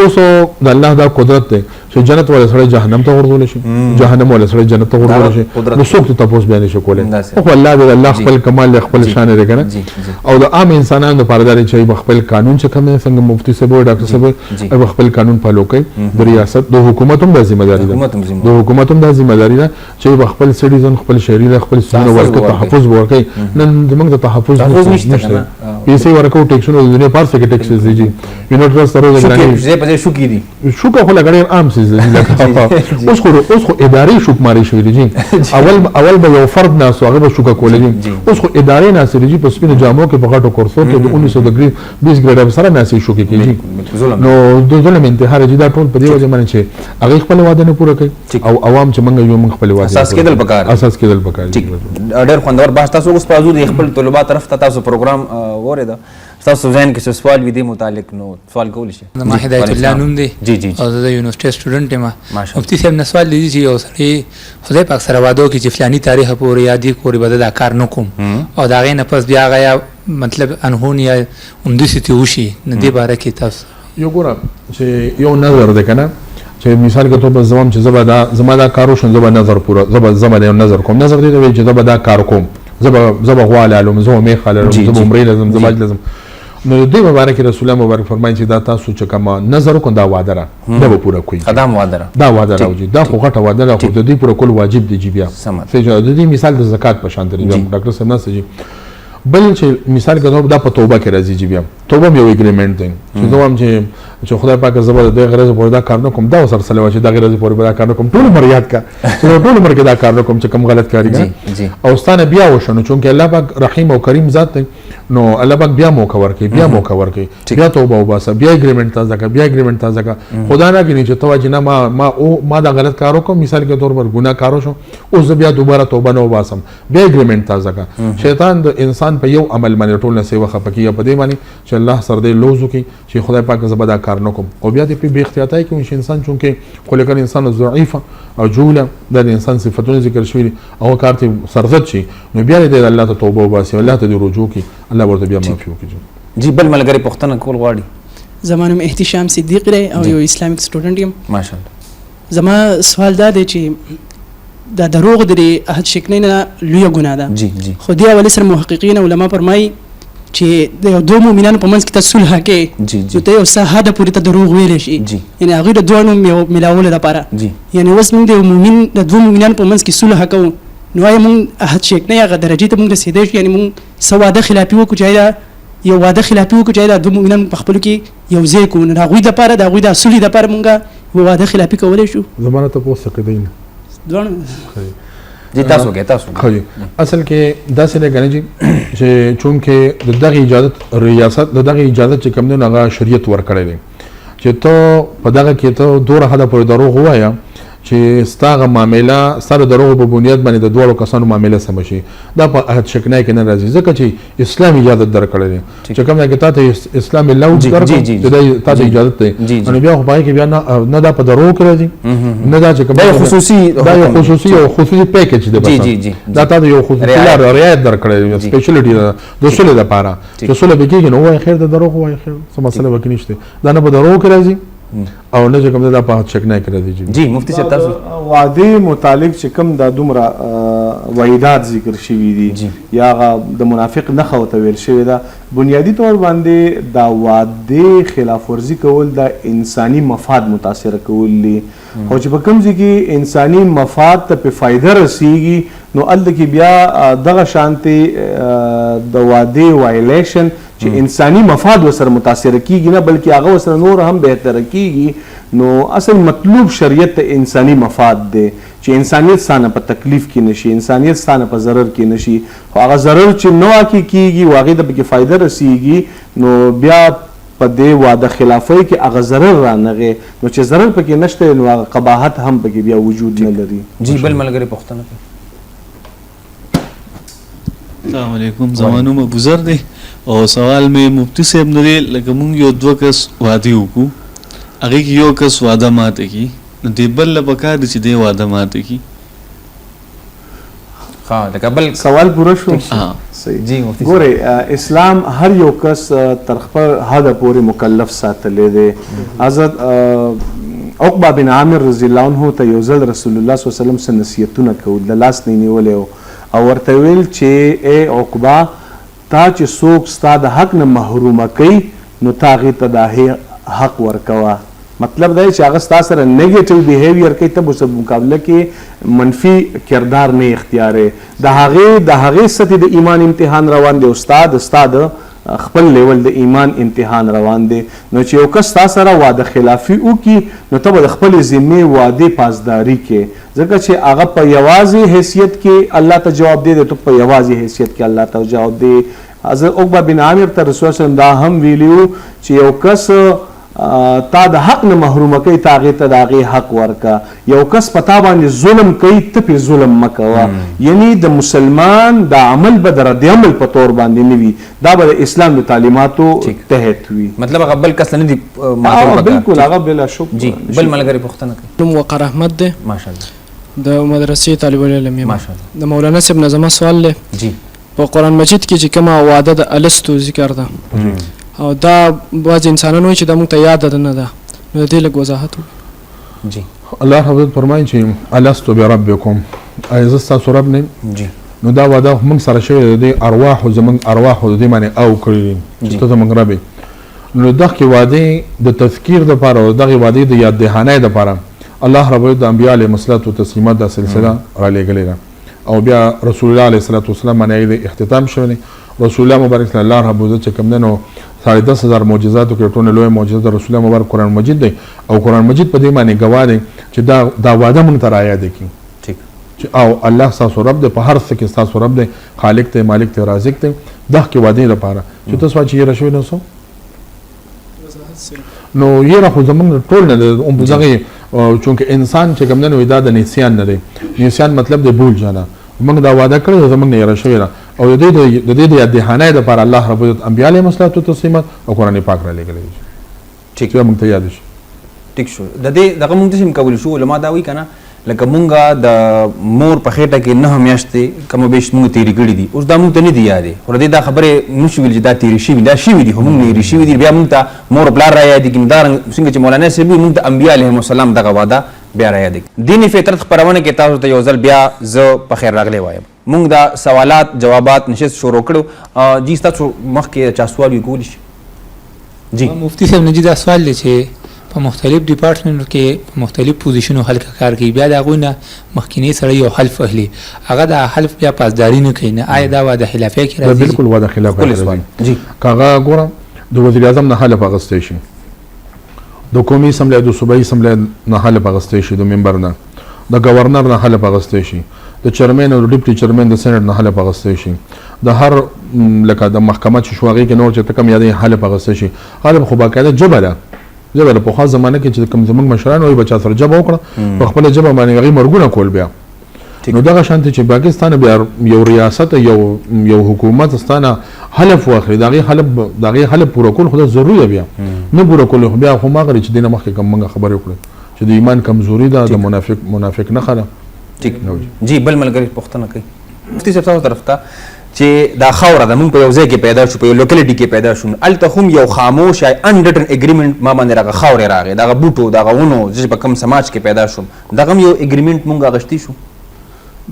اوس د الله دا قدرت دی چې جنت ولا سره جهنم ته ورغول شي جهنم ولا سره جنت ته ورغول شي نو څوک ته تاسو بیان شي کولای خو الله دې الله خپل کمال خپل شان لري کنه او د عام انسانانو لپاره دا چې خپل قانون چې کوم څنګه مفتي صاحب او ډاکټر صاحب او خپل قانون فالو کوي د ریاست د حکومت هم د ذمہ داری ده د حکومت هم د ذمہ داری ده چې خپل سټیزن خپل شهري خپل سونه ورکه تحفظ ورکړي نن زموږ د تحفظ نشته پیسې ورکو ټیکسونه د دنیا پارسه کې ټیکس دي جی یونټ ټرست سره زه په شو کې دي شو کو لګړې عام څه دي اوس خو اداري شوک ماري شوې دي جی اول به یو فرد نه سو هغه به شوک کول دي اوس خو اداري نه سره جی په سپینو جامو کې په غټو کورسو کې د 1900 ډګري 20 ګریډ سره نه سي شوک کېږي نو د ظلم انتحار جی دا ټول په دې وجه باندې چې هغه خپل وعده نه پوره کوي او عوام چې موږ یو موږ خپل وعده اساس کېدل پکار ډېر خوندور بحث تاسو اوس په حضور خپل طلبه طرف ته تاسو پروګرام وره تاسو ذهن کې څه سوال وي دې متعلق نو سوال کول شي ما هدایت الله نوم دی جی جی او د یونیورسيټي سټوډنټ یم مفتي صاحب نه سوال دي چې یو سړی خدای پاک سره وعده کوي چې فلاني تاریخ پورې یادې کورې به دا کار نه کوم او دا غي نه پس بیا غیا مطلب انهون یا اندستی وشي نه دی باره کې تاسو یو ګور چې یو نظر ده کنه چې مثال کې ته به زمام چې زما دا کارو شون زما نظر پورا زما دا نظر کوم نظر دې چې زما دا کار کوم زما غواله علوم زما میخ علوم زما عمرې لازم زما لازم نو دې مبارک رسول الله مبارک فرمایي چې دا تاسو چې کوم نظر کو دا وعده را دا به پوره کوي دا وعده راوځي دا خو غټه وعده را خو د دې پوره کول واجب دی جی بیا د دې مثال د زکات په شان دی ډاکټر صاحب نه سجي بل چې مثال کې دا په توبه کې راځي جی بیا توبه یو اګریمنت دی چې دوام چې خدای پاک زبر د غرض پورې دا کار نه کوم دا سره سره چې دا غرض پورې دا کار نه کوم ټول مر یاد کا چې ټول مر کې دا کار نه کوم چې کوم غلط کاری نه او ستانه بیا وشنو چې الله پاک رحیم او کریم ذات دی نو الله پاک بیا موقع ورکړي بیا توبه وباسه بیا اګریمنت تازه کا خدا نه کینی چې توجه نه ما دا غلط کارو کوم مثال کې تور پر ګناه کارو شو اوس بیا دوباره توبه نه وباسم بیا اګریمنت تازه کا شیطان د انسان په یو عمل باندې ټول نه سیوه خپکیه په دې باندې چې الله سره دې لوزو کې چې خدای پاک زبدا کار نه کوم او بیا دې په احتیاطای کې انسان چونکه خو لکه انسان ضعیف او جوله د انسان صفاتونه ذکر شوی او کارته سرزت شي نو بیا دې الله ته توبه وباسي الله ته رجوع کی الله ورته بیا معافي وکړي جی بل ملګری پښتنه کول غواړي زمانم احتشام صدیق ری او یو اسلامیک سټوډنټ یم ماشاءالله زما سوال دا دی چې دا دروغ د احد شکنه لوی ګناه ده جی جی خو دی اول سره محققین علما فرمای چې د دوه مؤمنانو په منځ کې تصلح کې جی جی ته یو ساده پوری ته دروغ ویل شي یعنی هغه د دوه ملاول لپاره یعنی اوس موږ د مؤمن د دوه مؤمنانو په منځ کې صلح کوو نو یې موږ احد شکنه هغه درجه ته موږ رسیدای شو یعنی موږ سواده خلافي وکړو چې یو واده خلافي وکړو چې د دوه مؤمنانو په خپل کې یو ځای کو نه غوي د لپاره د غوي د اصلي د لپاره موږ واده خلافي کولای شو زمانه ته پوسټ کړی ځوان جی تاسو خو اصل کې دا څه لګنه چې چونکه د دغه اجازه ریاست د دغه اجازه چې کوم نه هغه شریعت ورکړی دی چې ته په دغه کې ته دوره حدا پر دروغ وایا چې ستاغه معامله سره دروغ په بنیاد باندې د دوه کسانو معامله سم شي دا په عهد شکنای کې نه راځي ځکه چې اسلام اجازه درکړي چې کوم نه کې ته اسلام الله درکړي چې دا ته اجازه ده نو بیا خو پای کې بیا نه دا په دروغ کې راځي نه دا چې کوم دا خصوصي او خصوصي پیکیج دی بس دا ته یو خصوصي رعایت درکړي سپیشلیټي د اصول لپاره چې اصول به کېږي نو وای خیر د دروغ وای خیر څه مسله وکړي نشته دا نه په دروغ کې راځي او نه چې کوم دا په شک نه کړی جی مفتی صاحب تاسو وعده متعلق چې کوم د دومره وعیدات ذکر شوي دي یا د منافق نښه ورته ویل شوې ده بنیادی طور باندې دا وعده خلاف ورزي کول د انساني مفاد متاثر کول دي خو چې په کوم ځای کې انساني مفاد ته په فایده رسیږي نو الته کې بیا دغه شانتي د وعده وایلیشن چې انساني مفاد وسره متاثر کیږي نه بلکې هغه وسره نور هم بهتر کیږي نو اصل مطلوب شریعت ته انساني مفاد دی چې انسانیت ستانه په تکلیف کې نشي انسانیت ستانه په ضرر کې نشي خو هغه ضرر چې نو کیږي واغې د به فائدہ رسیږي نو بیا په دې واده خلافۍ کې هغه ضرر رانغی نو چې ضرر پکې نشته نو هغه قباحت هم پکې بیا وجود نه لري جی بل ملګری پوښتنه کوي السلام علیکم زمانو ابوذر دی او سوال مې مفتی صاحب نه دی لکه مونږ یو دوه کس واده وکړو هغې کې یو کس واده ماته کړي نو دې بل له پکار دی چې دی واده ماته کړي ها لکه بل سوال پوره شو جی مفتی ګوره اسلام هر یو کس تر خپل حد پورې مکلف ساتلی دی حضرت عقبه بن عامر رضی الله عنه ته یو ځل رسول الله صلی الله علیه وسلم څه نصیحتونه کول د لاس نه نیولی او ورته ویل چې ای عقبه تا چې څوک ستا د حق نه محرومه کوي نو تا هغې ته د حق ورکوه مطلب دا چې هغه ستا سره نیګیټیو بیهیویر کوي ته به مقابله کې منفي کردار نه اختیارې د هغې سطحې د ایمان امتحان روان دی ستا د خپل لیول د ایمان امتحان روان دی نو چې یو کس تا سره واده خلافي وکړي نو ته به د خپلې ذمې وعدې پاسداري کې ځکه چې هغه په یوازې حیثیت کې الله ته جواب دی ته په یوازې حیثیت کې الله ته جواب دی حضرت عقبه بن عامر ته رسول الله دا هم ویلیو چې یو کس تا د حق نه محرومه کوي تا هغې ته د هغې حق ورکه یو کس په تا باندې ظلم کوي ته پرې ظلم مه کوه یعنی د مسلمان د عمل به د رد عمل په طور باندې نه وي دا به د اسلام د تعلیماتو تحت وي مطلب هغه بل کس نه دي بالکل هغه بلا شک جی بل ملګری پوښتنه کوي نوم وقار احمد دی ماشاءالله د مدرسې طالب العلم یم ماشاءالله د مولانا صاحب نه زما سوال دی جی په قرآن مجید کې چې کومه واده د الستو ذکر ده او دا بعض انسانان وایي چې دا موږ ته یاد ده نه ده نو د دې لږ وضاحت وکړي جی الله حضرت فرمایي چې الستو بربکم ایا زه ستاسو رب نه جی نو دا واده موږ سره شوی دی ارواح زموږ ارواح د دې معنی او کړی چې ته زموږ رب نو دغه واده د تذکیر لپاره او دغه واده د یاد دهانه لپاره الله رب د انبیاء علیهم الصلاه والتسلیمات د سلسله را لګلې او بیا رسول الله علیه الصلاه والسلام باندې اختتام شوی رسول الله مبارک صلی الله رب عزت چې کوم دنو 10,000 معجزاتو کې ټول لوی معجزه د رسول الله مبارک قرآن مجید دی او قرآن مجید په دې معنی گواه دی چې دا واده مونږ ته رایاد کی ټیک او الله تاسو رب دی په هر څه کې تاسو رب دی خالق دی مالک دی رازق دی دغه کې واده لپاره چې تاسو چې رشوي نه سو نو یره خو زمونږ ټول نه اون بزغه چونکه انسان چې کوم دنو دا د نسیان نه دی نسیان مطلب دی بول جانا موږ دا وعده کړو زمونږ نه رشوي او د دې د دهانه د پر الله رب عزت انبیاء علیهم الصلاه والتسلیم او قران پاک را لګلې ٹھیک موږ ته یاد شي ټیک شو د دې دغه موږ ته قبول شو علما دا وی کنه لکه مونږه د مور په خېټه کې نه میاشتې کوم به شمو تیری کړی دي اوس دا مونږ ته نه دی یادې ور دې دا خبره نشو ویل چې دا تیری شي دا شي دي هم نه ری شي دي بیا مونږ ته مور بلار را یاد کیندار څنګه چې مولانا سیب مونږ ته انبیاء علیهم السلام دغه وعده بیا را یاد دینی فطرت خبرونه کې تاسو ته یو ځل بیا زه په خیر راغلی وایم مونږ دا سوالات جوابات نشست شروع کړو جی تاسو مخکې چا سوال وکول شي جی مفتی صاحب نجی دا سوال دی چې په مختلف ډپارټمنټو کې په مختلف پوزیشنو حل کار کوي بیا دا غوونه مخکینی سره یو حلف اهلی هغه دا حلف بیا پاسداري نه کوي نه آیا دا واده خلافه کې راځي بالکل واده خلافه راځي جی کاغه ګورم د وزیر اعظم نه حلف اغستې شي د قومي اسمبلی د صوبایي اسمبلی نه حلف اغستې شي د ممبر نه د گورنر نه حلف اغستې شي د چیرمن او ډیپټي چیرمن د سېنات نه حلف اغستې شي د هر لکه د محکمه چې شواغي کې نور چې تکم یادې حلف اغستې شي حلف خو باقاعده جبه ده ژبه د پخوا زمانه کې چې کوم زموږ مشران وایي بچا سره ژبه وکړه په خپله ژبه باندې هغوی مرګونه کول بیا نو دغه شانتې چې پاکستان بیا یو ریاست یو حکومت ستانه حلف واخلي د هغې حلف پوره کول خو ضروري ده بیا نه پوره کول خو بیا خو هماغه چې دې نه مخکې کوم موږ خبرې وکړو چې د ایمان کمزوري ده د منافق نښه ده ټیک جی بل ملګري پوښتنه کوي مفتي صاحب تاسو طرف ته چې دا خاوره ده موږ په یو ځای کې پیدا شو په یو لوکیلیټي کې پیدا شو هلته هم یو خاموش یا انډرټن اګریمنټ ما باندې راغی خاورې راغی دغه بوټو دغه ونو چې په کوم سماج کې پیدا شوم دغه هم یو اګریمنټ موږ اغوستی شو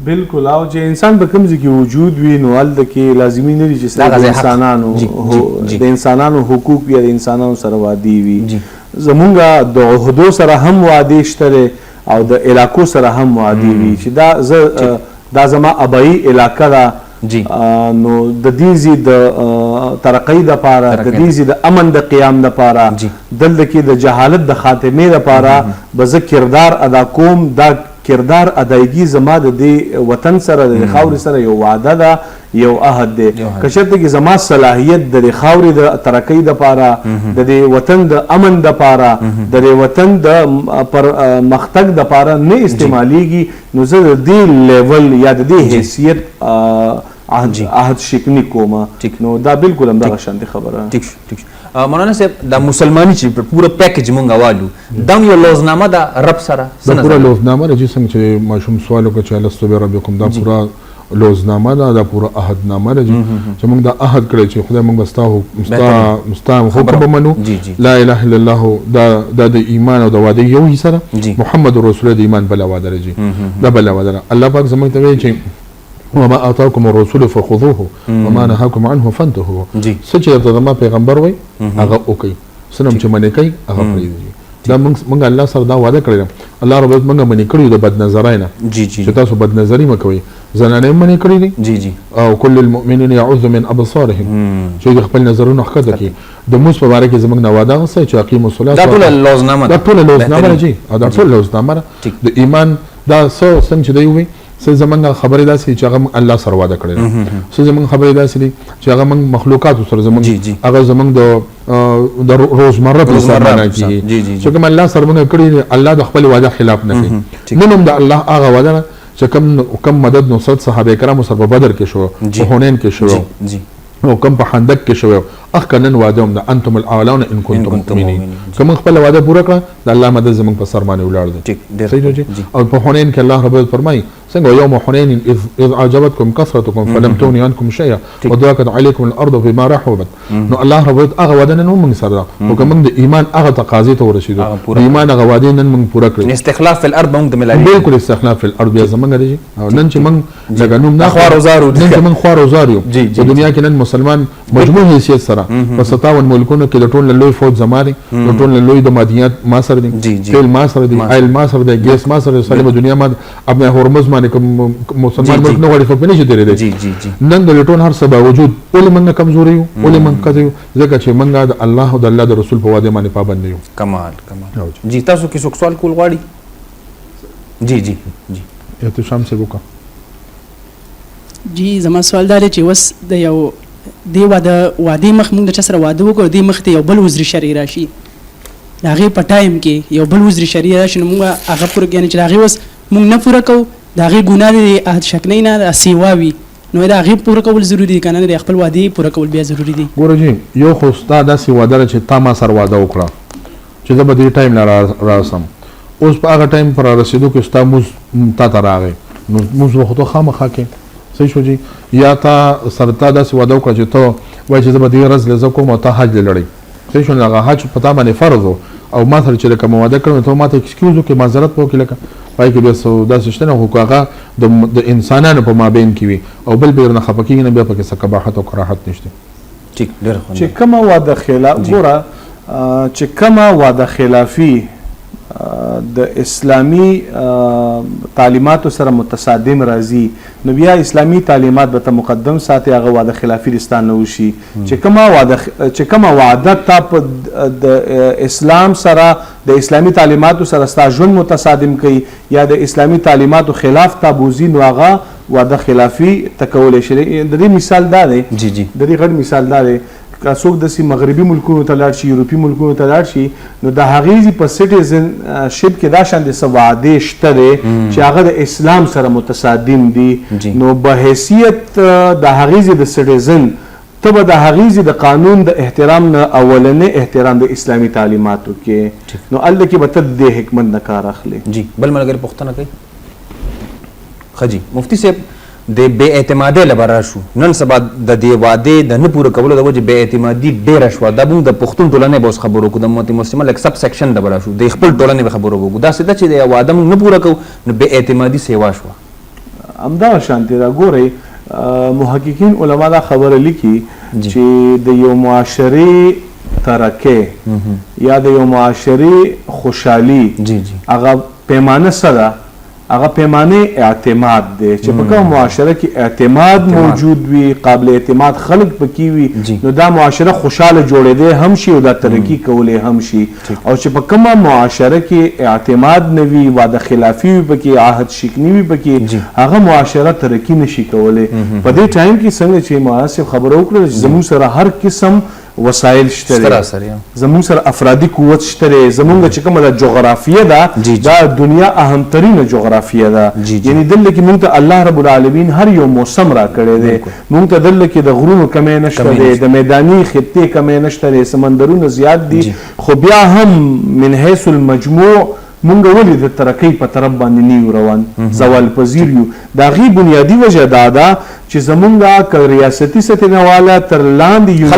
بالکل او چې انسان په کوم ځای کې وجود وي نو هلته کې لازمي نه دي چې د انسانانو حقوق یا د انسانانو سره وعدې وي زمونږ د عهدو سره هم وعدې شته او د علاقو سره هم وعدې وي چې دا زما ابایي علاقه ده نو د دې زی د ترقۍ دپاره د دې زی د امن د قیام دپاره دلته کې د جهالت د خاتمې دپاره به زه کردار ادا کوم دا کردار ادایګي زما د دې وطن سره د خاورې سره یو وعده ده یو عهد دی که چېرته کې زما صلاحیت د دې خاورې د ترقۍ دپاره د دې وطن د امن دپاره د دې وطن د پرمختګ دپاره نه استعمالیږي نو زه د دې لیول یا د دې حیثیت عهد شکنی کومه نو دا بالکل همدغه شانتې خبره ټیک شو مولانا صاحب دا مسلمانی چې پوره پیکج مونږ والو دا یو لوزنامه ده رب سره دا پوره لوزنامه ده چې څنګه چې ماشوم سوال وکړ چې الستو بربکم دا پوره لوزنامه ده دا پوره عهدنامه ده چې موږ دا عهد کړی چې خدای موږ ستا حکم ومنو لا اله الا الله دا د ایمان او د واده یو حصه ده محمد رسول الله د ایمان بله واده ده دا بله واده ده الله پاک زموږ ته وایي چې وما آتاكم الرسول فخذوه وما نهاكم عنه فانتهوا څه چې درته زما پیغمبر وایي هغه وکړئ څه چې منې کوي هغه پرېږدئ دا موږ الله سره دا وعده کړې ده الله رب العزت موږ منې کړي د بدنظرۍ نه چې تاسو بدنظري مه کوئ زنانه هم منې کړي دي او کل المؤمنین یعوذ من ابصارهم چې د خپل نظرونه ښکته کړي د مونځ په باره کې زموږ نه وعده اخیستی چې اقیمو الصلاة دا ټوله لوزنامه ده دا ټوله لوزنامه ده جی دا ټوله لوزنامه ده د ایمان دا څنګه چې دی ووایي څه زمونږ خبرې داسې چې هغه الله سره واده کړی ده څه زمونږ خبرې داسې دي چې هغه موږ مخلوقاتو سره زمونږ هغه زمونږ د روزمره په زمانه کې چې کوم الله سره موږ کړي الله د خپل وعده خلاف نه کوي نن هم د الله هغه وعده چې کم مدد نصرت صحابه کرامو سره په بدر کې شو په حنین کې شو او کم په خندق کې شو اخ کنن وعده هم ده انتم الاعلون ان کنتم مؤمنین کوم خپل وعده پوره کړه د الله مدد زمونږ په سر باندې ولاړ دی صحیح دی او په حنین کې الله رب فرمایي څنګه یوم حنین اذ اعجبتكم كثرتكم فلم تغن عنكم شيئا وضاقت عليكم الارض بما رحبت نو الله رب هغه وعده نن موږ سره او کوم د ایمان هغه تقاضې ته ورسېدو د ایمان هغه وعده نن موږ پوره کړې استخلاف فی الارض موږ د ملایي بالکل استخلاف فی الارض بیا زمونږ دی او نن چې موږ لکه نوم نه خوار وزارو نن چې موږ خوار وزار یو په دنیا کې نن مسلمان مجموع حیثیت سره په 57 ملکونو کې د ټول لوی فوج زما دی د ټول لوی د مادیات ما سره دي تیل ما سره دي آیل ما سره دی ګیس ما سره سلیم دنیا ما ابن هرمز باندې کوم مسلمان ملک نه غواړي خو په نشي تېرېدی نن د ټول هر څه باوجود ولې موږ کمزوري یو ولې موږ کځو ځکه چې موږ د الله او د الله د رسول په وعده باندې پابند یو کمال جی تاسو کې څوک سوال کول غواړي جی احتشام سے وکړه جی زما سوال دا دی چې وس د یو دی واده مخ موږ د چا سره واده وکړو دی مخ ته یو بل وزري شرعي راشي د هغې په ټایم کې یو بل وزري شرعي راشي نو موږ هغه پوره یعنې چې د هغې وس موږ نه پوره کوو د هغې ګناه دی د عهد شکنۍ نه د سیوا وي نو د هغې پوره کول ضروري دي که نه د خپل وعدې پوره کول بیا ضروري دي ګوره جي یو خو ستا داسې واده ده چې تا ما سره واده وکړه چې زه به دې ټایم نه راسم اوس په هغه ټایم پر رسېدو کې ستا مونځ تا ته راغی نو مونځ به خو ته خامخا کې صحیح شو جي یا تا سره تا داسې واده وکړه چې ته وایي چې زه به دې ورځ لزه کوم او ته حج دې لړئ صحیح شو نو هغه حج په تا باندې فرض و او ما سره چې لکه مو واده کړم ته ما ته ایکسکیوز وکړې معذرت به وکړې لکه پای کې بیا داسې شته نه خو هغه د انسانانو په مابین کې وي او بل بې درنه خفه کېږي نه بیا پکې څه قباحت او کراحت نشته ټیک ډېر چې کومه واده خلاف ګوره چې کومه واده خلافي د اسلامی تعلیماتو سره متصادم راځي نو بیا اسلامی تعلیمات به ته مقدم ساتي هغه واده خلافي رستان نه وشي چې کومه وعده تا په د اسلام سره د اسلامی تعلیماتو سره ستا ژوند متصادم کوي یا د اسلامی تعلیماتو خلاف تا بوزي نو هغه واده خلافي ته کولی شي د دې مثال دا دی د دې غټ مثال دا دی که څوک داسې مغربي ملکونو ته لاړ شي یورپي ملکونو ته لاړ شي نو د هغې په سټیزنشپ کې دا شان د څه وعدې شته دی چې هغه د اسلام سره متصادم دي نو په حیثیت د هغې د سټیزن ته به د هغې د قانون د احترام نه اولنی احترام د اسلامي تعلیماتو کې نو هلته کې به ته د دې حکمت نه کار اخلي. جی بل ملګری پوښتنه کوي ښه جی مفتي صاحب د بې اعتمادۍ لپاره شو نن سبا د دې وعدې د نه پوره کولو د وجې بې اعتمادي ډېره شوه دا موږ د پښتون ټولنې به اوس خبرو وکړو د امت مسلمه لږ سب سیکشن لپاره شو د خپل ټولنې به خبرو وکړو داسې ده چې د وعده موږ نه پوره کوو نو بې اعتمادي سیوا شوه همدغه شانتې ده ګورئ محققین علما دا خبره لیکي چې د یو معاشرې ترقۍ یا د یو معاشرې خوشحالي هغه پیمانه څه ده هغه پیمانه اعتماد دی چې په کوم معاشره کې اعتماد موجود وي قابل اعتماد خلک پکې وي نو دا معاشره خوشاله جوړېدی هم شي او دا ترقي کولی هم شي او چې په کومه معاشره کې اعتماد نه وي وعده خلافي وي پکې عهد شکني وي پکې هغه معاشره ترقي نشي کولی په دې ټایم کې څنګه چې معاصر خبره وکړه چې زموږ سره هر قسم وسایل شته زموږ سره افرادي قوت شته زموږ چې کومه د جغرافیه ده دا دنیا اهمترینه جغرافیه ده یعنی دلته کې موږ ته الله رب العالمین هر یو موسم را کړی دی موږ ته دلته کې د غرونو کمی نشته دی د میداني خطې کمی نشته دی سمندرونه زیات دي خو بیا هم من حیث المجموع مونږ ولې د ترقۍ په طرف باندې نیو روان زوال پذیر یو د هغې بنیادي وجه دا ده چې زمونږ که ریاستي سطحې نه واله تر لاندې یو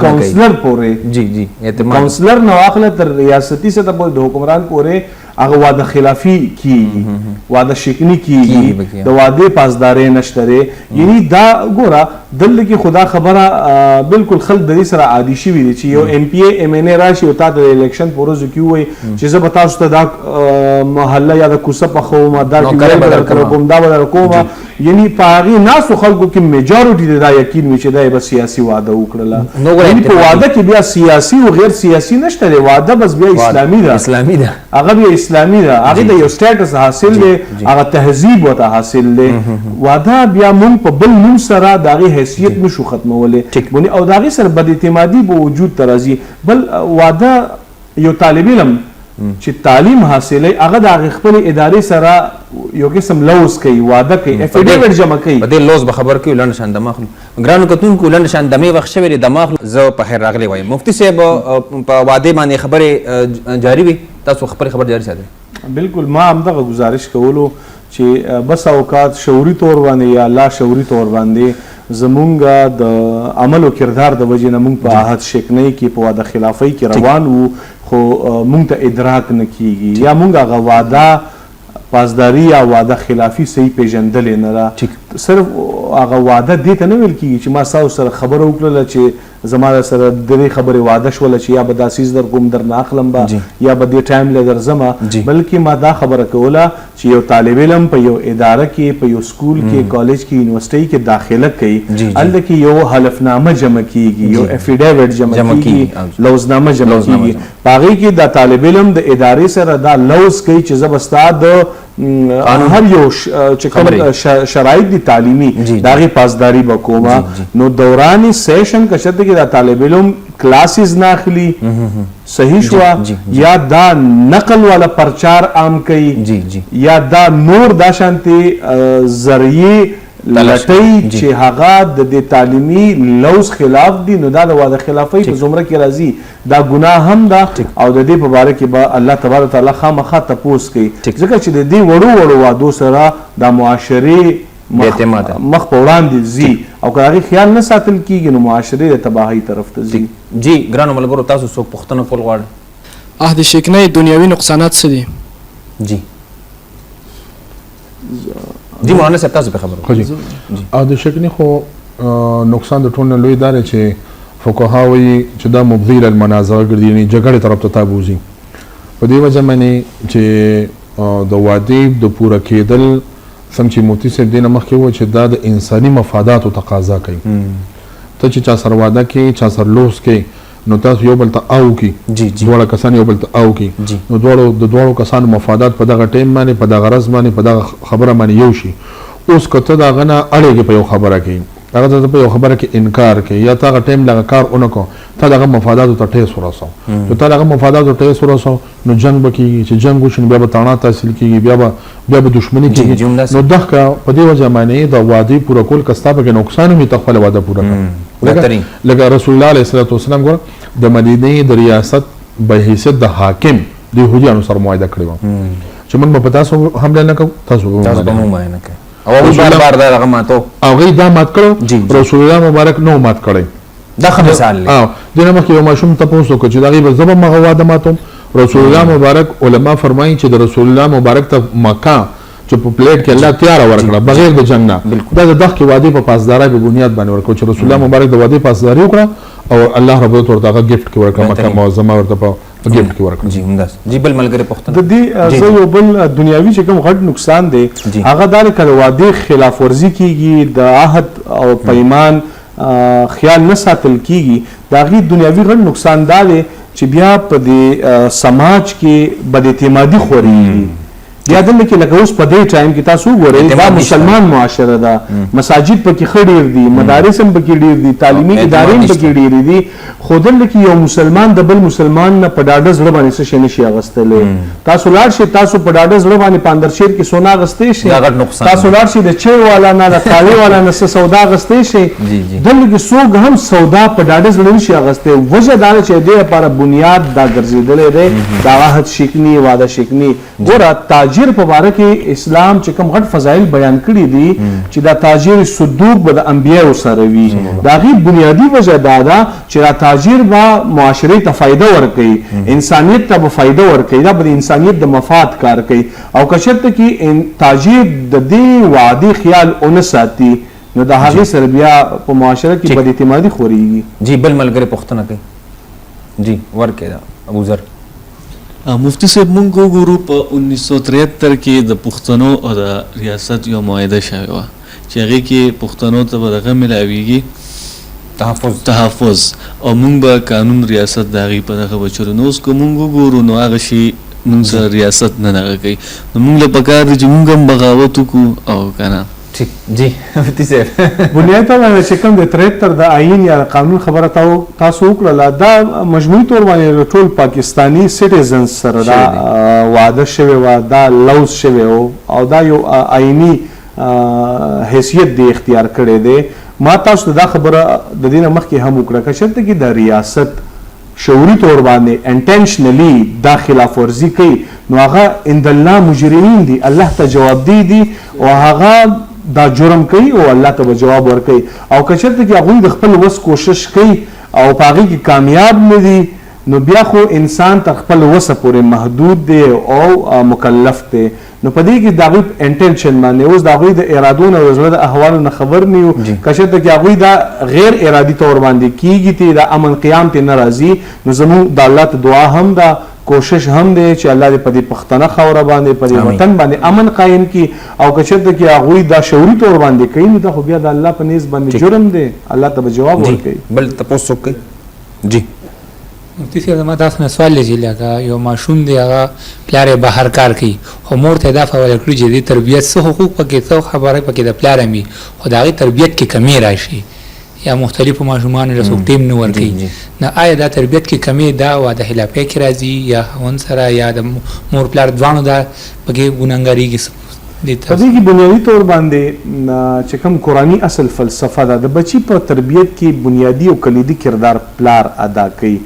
کونسلر پورې کونسلر نه واخله تر ریاستي سطح پورې د حکمران پورې هغه وعده خلافي کیږي وعده شکني کیږي د وعدې پاسدارۍ نشته دی یعنی دا ګوره دلته کې خدا خبره بالکل خلک د دې سره عادي شوي دي چې یو ایم پی ای ایم ان ای راشي او تا د الیکشن په ورځو کې ووایي چې زه به تاسو ته دا محله یا د کوڅه پخوم دا ټیوبویل به درکوم دا به درکوم یعنی په هغې ناستو خلکو کې میجارټي د دا یقین وي چې دا یې به سیاسي واده وکړله یعنی په واده کې بیا سیاسي او غیر سیاسي نشته دی واده بس بیا اسلامي ده هغه بیا اسلامي ده هغې د یو سټیټس حاصل دی هغه تهذیب ورته حاصل دی واده بیا مونږ په بل نوم سره د هغې حیثیت نشو ختمولی او د هغې سره بد اعتمادي به وجود ته راځي بل واده یو طالب علم چې تعلیم حاصلوي هغه د هغې خپلې ادارې سره یو قسم لوز کوي واده کوي افیډیویټ جمع کوي په دې لوز به خبر کوي لنډ شان دمه اخلو ګرانو کتونکو لنډ شان دمې وخت شوی دی دمه اخلو زه په خیر راغلی وایم مفتي صاحب په واده باندې خبرې جاري وي تاسو خپلې خبر جاري ساتئ بالکل ما همدغه گزارش کولو چې بس اوقات شعوري طور باندې یا لا شعوري طور باندې زمونږ د عمل او کردار د وجې نه مونږ په عهد شکنۍ کې په واده خلافۍ کې روان وو خو مونږ ته ادراک نه کیږي یا مونږ هغه واده پاسداري یا واده خلافي صحیح پیژندلې نه ده صرف هغه واده دې ته نه ویل کیږي چې ما ستاسو سره خبره وکړله چې زما سره د دې خبرې واده شوله چې یا به دا څیز در کوم در نه اخلم به یا به دې ټایم له درځمه بلکې ما دا خبره کوله چې یو طالب علم په یو اداره کې په یو سکول کې کالج کې یونیورسټۍ کې داخله کوي هلته کې یو حلفنامه جمع کیږي یو افیډیویټ جمع کیږي لوزنامه جمع کیږي په هغې کې دا طالب علم د ادارې سره دا لوز کوي چې زه به ستا د هر یو چې کوم شرایط دي تعلیمي د هغې پاسداري به کومه نو دوران سیشن که چېرته کې دا طالب علم کلاسز نه اخلي صحیح شوه یا دا نقل والا پرچار عام کوي یا دا نور دا شانتې ذریعې لټۍ چې هغه د دې تعلیمي لوز خلاف دي نو دا د واده خلافۍ په زمره کې راځي دا ګناه هم ده او د دې په باره کې به الله تبارک وتعالی خامخا تپوس کوي ځکه چې د دې وړو وعدو سره د معاشرې مخ په وړاندې ځي او که هغې خیال نه ساتل کیږي نو معاشرې د تباهۍ طرف ته ځي جی ګرانو ملګرو تاسو څوک پوښتنه کول غواړئ عهد شکنۍ دنیوي نقصانات څه دي جی جی مولانا صاحب تاسو په خبرو جی عهد شکنۍ خو نقصان د ټول نه لوی دا دی چې فقها وایي چې دا مبدي للمنازعه ګرځي یعنې جګړې طرف ته تابوځي په دې وجه باندې چې د وعدې د پوره کېدل څنګه چې مفتي صاحب دې نه مخکې وویل چې دا د انساني مفاداتو تقاضا کوي ته چې چا سره واده کوې چا سره لوس کوې نو تاسو یو بل ته او کې دواړه کسان یو بل ته او کې نو د دواړو کسانو مفادات په دغه ټایم باندې په دغه غرض باندې په دغه خبره باندې یو شي اوس که ته د هغه نه اړېږې په یو خبره کې هغه د په یو خبره کې انکار کوي یا تا هغه ټایم لغه کار اونکو تا دغه مفاداتو ته ټیس ورسو چې تا دغه مفاداتو ټیس ورسو نو جنگ به کیږي چې جنگ وشي بیا به تاڼه تحصیل کیږي بیا به دښمنی کیږي نو دغه په دې وجه باندې د وعده پوره کول کستا به نقصان می تخپل وعده پوره کړي لکه رسول الله علیه الصلاه والسلام ګور د مدینه د ریاست به حیثیت د حاکم د يهودانو سره معاهده کړی و چې موږ په تاسو حمله نه کوو تاسو به مو نه کوي او هغه بار دا ماتو او غي دا مات کړو رسول الله مبارک نو مات کړی دا مثال دی دنه مخکې یو ماشوم تاسو کو چې دا غي به زبر مغه واده ماتو رسول الله مبارک علما فرمایي چې د رسول الله مبارک ته مکه چې په پلیټ کې الله تیار ورکړه بغیر د جنگ نه دا د دغه وعده په پاسداري په بنیاد باندې ورکړو چې رسول الله مبارک د وعده پاسداري وکړه او الله رب عزت ورته گیفت کې ورکړه مکه معظمه ورته په گیفت کې ورکړه جی همداس جی بل ملګری پښتنه د دې زه یو بل دنیوي چې کوم غټ نقصان دی هغه دا کله وعده خلاف ورزي کیږي د عهد او پیمان خیال نه ساتل کیږي دا غي دنیوي غټ نقصان دا دی چې بیا په دې سماج کې بد اعتمادي خوري یا دلته کې لکه اوس په دې ټایم کې تاسو وګورئ دا مسلمان معاشره ده مساجد پکې خډیر دي مدارس هم پکې ډیر دي تعلیمي ادارې هم پکې ډیر دي خو دلته کې یو مسلمان د بل مسلمان نه په ډاډه زړه باندې څه شي نشي اغستلې تاسو لاړ شئ تاسو په ډاډه زړه باندې پاندرشیر کې سونا اغستې شئ تاسو لاړ شئ د چای والا نه د کالی والا نه څه سودا اغستې شئ دلته کې څوک هم سودا په ډاډه زړه نشي اغستې وجه دا چې دې لپاره بنیاد دا ګرځېدلې ده دا عهد شکنی وعده شکنی ګوره تاجر په باره کې اسلام چې کوم غټ فضایل بیان کړي دي چې دا تاجر صدوق به د انبیاء سره وي دا غي بنیادی وجه دا ده چې دا تاجر به معاشره ته فائدہ ورکړي انسانیت ته به فائدہ ورکړي دا به انسانیت د مفاد کار کوي او کشرته کې تاجر د دې وعده خیال اون ساتي نو د هغه سره بیا په معاشره کې بد اعتمادي خوريږي جی بل ملګری پښتنه کوي جی ورکه دا ابو ذر مفتی صاحب مونږ وګورو په 1973 کې د پښتنو او د ریاست یو معاهده شوی و چې هغه کې پښتنو ته به دغه ملاویږي تحفظ او مونږ به قانون ریاست دغه په دغه بچو نو اوس کوم وګورو نو هغه شی مونږ ریاست نه نه کوي نو مونږ له پکار دي چې مونږ هم بغاوت وکړو او کنه ٹھیک جی مفتی صاحب بنیاد باندې چې کوم د 73 د آئین یا قانون خبره تاسو وکړه دا مجموعي تور باندې ټول پاکستانی سټیزنز سره دا وعده شوی و دا لوز شوی او دا یو آئینی حیثیت دی اختیار کړی دی ما تاسو دا خبره د دینه مخکې هم وکړه که شرط کې د ریاست شعوري تور باندې انټنشنلی دا خلاف ورزي کوي نو هغه اند الله مجرمین دي الله ته جواب دی او هغه دا جرم کوي او الله ته جواب ورکوي او که چېرته کې هغوی د خپل وس کوشش کوي او په هغې کې کامیاب نه دي نو بیا خو انسان تر خپل وسه پورې محدود دی او مکلف دی نو په دې کې د هغوی انټنشن باندې اوس د هغوی د ارادو نه او زړه د احوالو نه خبر نه یو که چېرته کې هغوی دا غیر ارادي طور باندې کېږي تی د امن قیام تی نه راځي نو زموږ د الله ته دعا هم ده کوشش هم دی چې الله دې په دې پښتنه خاوره باندې په دې وطن باندې امن قایم کړي او که چېرته کې هغوی دا شعوري طور باندې کوي نو دا خو بیا د الله په نیز باندې جرم دی الله ته به جواب ورکوي بل تپوس کوي جی مفتی صاحب زما تاسو نه سوال لږی لکه یو ماشوم دی هغه پلار یې بهر کار کوي خو مور ته دا فوال کړي چې د تربیت څه حقوق پکې څه خبره پکې د پلار مې خو د هغې تربیت کې کمی راشي یا مختلفو ماشومانو له څوک ټیم نه ورکوي نو آیا دا تربیت کې کمی دا واده خلافۍ کې راځي یا خاوند سره یا د مور پلار دواړو دا پکې ګناهګاري په دې کې بنیادي طور باندې چې کوم قرآني اصل فلسفه ده د بچي په تربیت کې بنیادي او کلیدي کردار پلار ادا کوي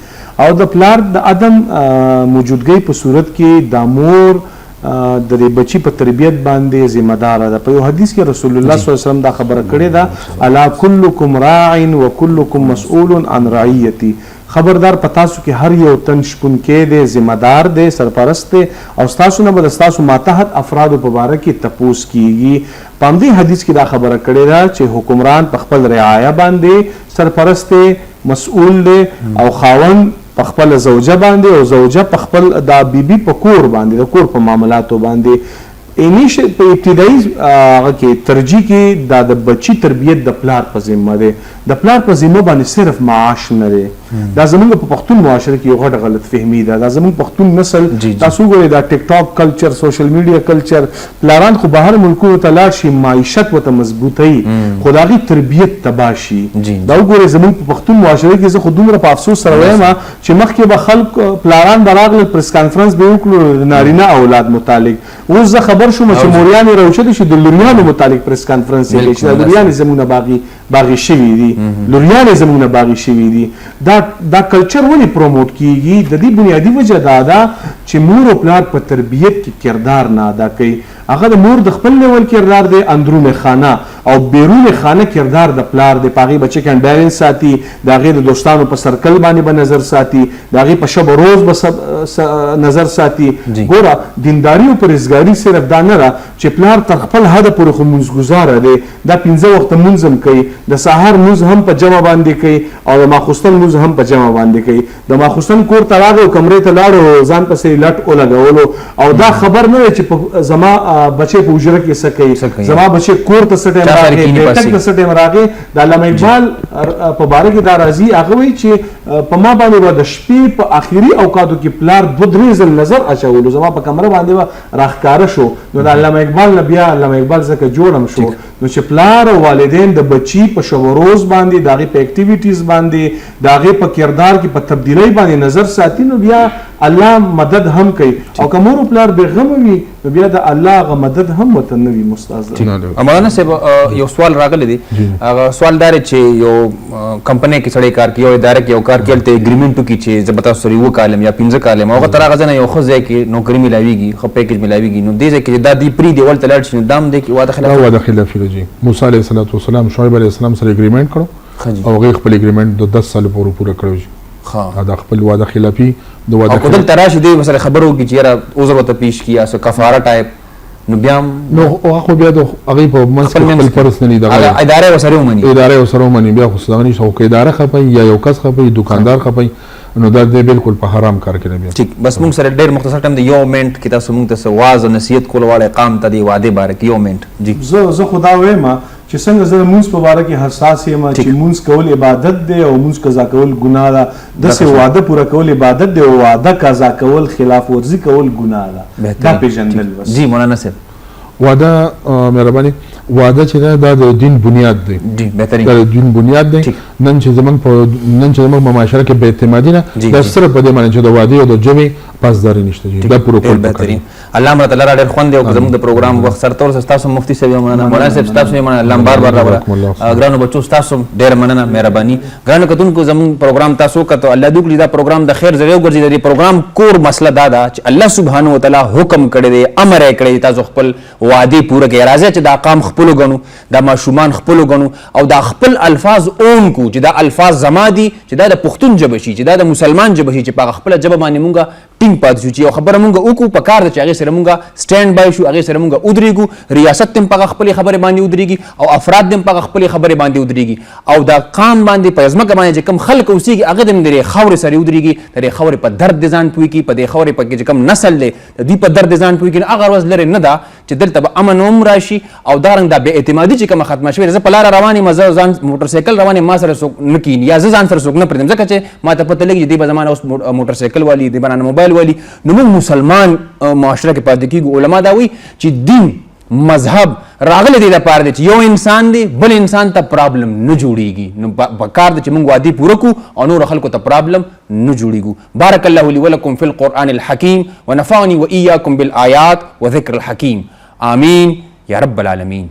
او د پلار د عدم موجودګۍ په صورت کې د مور د دې بچی په تربیت باندې ذمہ دار ده په یو حدیث کې رسول الله صلی الله علیه وسلم دا خبره کړې ده الا کلکم راع وکلکم مسئول عن رعیتی خبردار په تاسو کې هر یو تن شپون کې دی ذمہ دار دی سرپرست دی او تاسو نه به تاسو ماتحت افراد په باره کې تپوس کیږي په همدې حدیث کې دا خبره کړې ده چې حکمران په خپل رعایا باندې سرپرست مسئول دی او خاوند په خپل زوجه باندې او زوجه په خپل دا بیبي په کور باندې د کور په معاملاتو باندې انیش په ابتدایي هغه کې ترجیح کې د بچی تربیت د پلار په ذمه ده د پلار په ذمه باندې صرف معاش نه دی دا زمونږ په پښتون معاشره کې یو غټه غلط فهمي ده. دا زمونږ پښتون نسل تاسو ګورئ دا ټیک ټاک کلچر، سوشل میډیا کلچر، پلاران خو بهر ملکونو ته لاړ شي معیشت ورته مضبوطوي خو د هغې تربیت تباه شي. دا وګورئ زمونږ په پښتون معاشره کې زه خو دومره په افسوس سره وایم چې مخکې به خلک پلاران به راغلل پریس کانفرنس به وکړو د نارینه اولاد متعلق. اوس زه خبر شوم چې موریانې راوچتې شي د لوریانو متعلق پریس کانفرنس یې کوي چې دا لوریانې زمونږ باغي شوي دي، لوریانې زمونږ باغي شوي دي. دا کلچر ولې پروموټ کیږي؟ د دې بنیادي وجه دا ده چې مور او پلار په تربیت کې کردار نه ادا کوي. هغه د مور د خپل لیول کردار دی، اندرون خانه او بیرون خانه کردار د پلار دی. په هغې به چیک اینډ بیلنس ساتي، د هغې د دوستانو په سرکل باندې به نظر ساتي، د هغې په شب و روز به نظر ساتي. ګوره دینداري او پرهیزګاري صرف دا نه ده چې پلار تر خپل حده پورې خو مونځګزاره دی، دا 15 وخته مونځ هم کوي، د سهار مونځ هم په جمع باندې کوي او د ماخوستن مونځ هم په جمع باندې کوي. د ماخوستن کور ته راغی او کمرې ته لاړو ځان پسې لټ ولګولو او دا خبر نه دی چې زما بچی په حجره کې څه کوي، زما بچی کور ته څه ټایم راغی، بیٹک ته څه ټایم راغی. د علامه اقبال په باره کې دا راځي، هغه وایي چې په ما باندې به د شپې په آخري اوقاتو کې پلار 2-3 ځل نظر اچولو، زما په کمره باندې به راښکاره شو. نو د علامه اقبال نه بیا علامه اقبال ځکه جوړم شو نو چې پلار او والدین د بچی په شب و روز باندې، د هغې په اکټیویټیز باندې، د هغې په کردار کې په تبدیلۍ باندې نظر ساتي، نو بیا الله مدد هم کوي. او که مور او پلار بېغمه وي نو بیا د الله هغه مدد هم ورته نه وي. مستاذ مولانا صاحب یو سوال راغلی دی، هغه سوال دا دی چې یو کمپنۍ کې سړی کار کوي، یو اداره کې یو کار کوي، هلته اګریمنټ وکړي چې زه به تاسو سره 1 کال یا 15 کال یم، هغه تر هغه ځای نه یو ښه ځای کې نوکري میلاویږي، ښه پیکیج میلاویږي، نو دې ځای کې چې دا دوی پرېږدي ولته لاړ شي، نو دا هم دی کې واده خلاف واده خلافي ده. جی موسی علیه السلام شعیب علیه السلام سره اګریمنټ کړو او هغې خپل اګریمنټ د 10 سال پورې پوره کړی. دا خپل واده خلافي د واده او دلته راشي دی مثلا خبرو کې چې یاره عذر ورته پیش کړي یا څه کفاره ټایپ، نو بیا نو هغه خو بیا د هغې په منځ کې خپل پرسنلي دغه اداره ورسره ومني، اداره ورسره ومني، بیا خو دغه نشته. خو که اداره خپوي یا یو کس خپوي، دکاندار خپوي، نو دا دی بالکل په حرام کار کې نه بیا. ټیک، بس موږ سره ډېر مختصر ټایم دی، یو منټ کې تاسو موږ ته څه واز او نصیحت کول غواړئ قام ته د واده باره کې یو منټ. جی زه خو دا وایم چې څنګه زه د مونځ په باره کې حساس یم چې مونځ کول عبادت دی او مونځ قضا کول ګناه ده، داسې واده پوره کول عبادت دی او واده قضا کول خلاف ورزي کول ګناه ده. دا پېژندل بس. جی مولانا صاحب واده مهرباني واده چې دا د دین بنیاد دی. جی بهترین د دین بنیاد دی. نن چې زمونږ په معاشره کې بې اعتمادي نه دا صرف په دې باندې چې د واده او د جمعې پاسداري نشته. دا پوره کول بهترین. الله مړه تعالی ډېر خوند دی او زموږ د پروګرام وخت سره تور تاسو مفتي صاحب مولانا صاحب تاسو یې مننه، الله بار راوړه. ګرانو بچو تاسو ډېر مننه، مهرباني. ګرانو کتونکو زموږ پروګرام تاسو کته الله دې وکړي دا پروګرام د خیر ذریعہ وګرځي. د پروګرام کور مسله دا ده چې الله سبحانه وتعالی حکم کړی دی، امر یې کړی تاسو خپل واده پوره کړئ. راځي چې دا قام خپل وګڼو، دا ماشومان خپل وګڼو او دا خپل الفاظ اون کو چې دا الفاظ زما دي، چې دا د پښتون ژبه شي، چې دا د مسلمان ژبه شي، چې په خپل ژبه باندې مونږه ټینګ پاتې شو، چې یو خبره مونږ وکړو په کار ده چې هغې سره مونږ سټینډ بای شو، هغې سره مونږ ودرېږو. ریاست هم په خپلې خبرې باندې ودرېږي او افراد هم په خپلې خبرې باندې ودرېږي او دا قام باندې په ځمکه باندې چې کوم خلک اوسېږي هغه د دې خاورې سره ودرېږي، د دې خاورې په درد د ځان پوهېږي، په دې خاورې په کې چې کوم نسل دی د دوی په درد د ځان پوهېږي. نو هغه ورځ لرې نه ده چې دلته به امن هم راشي او دارنګ دا بې اعتمادي چې کومه ختمه شوې. زه په لاره روان یم، زه ځان موټرسایکل روان یم، ما سره څوک نه کښېني یا زه ځان سره څوک نه پرېږدم ځکه چې ما ته پته لګي چې دې به زما نه اوس موټرسایکل والي، دې به نه موبایل والي. نو موږ مسلمان معاشره کې پاتې کېږو. علما دا وایي چې دین مذهب راغلی دی لپاره دی چې یو انسان دی بل انسان ته پرابلم نه جوړیږي. نو پکار دی چې موږ وادي پوره کړو او نور خلکو ته پرابلم نه جوړیږو. بارک الله لي ولکم فی القرآن الحکیم ونفعني وإیاکم بالآیات وذکر الحکیم. آمین یا رب العالمین.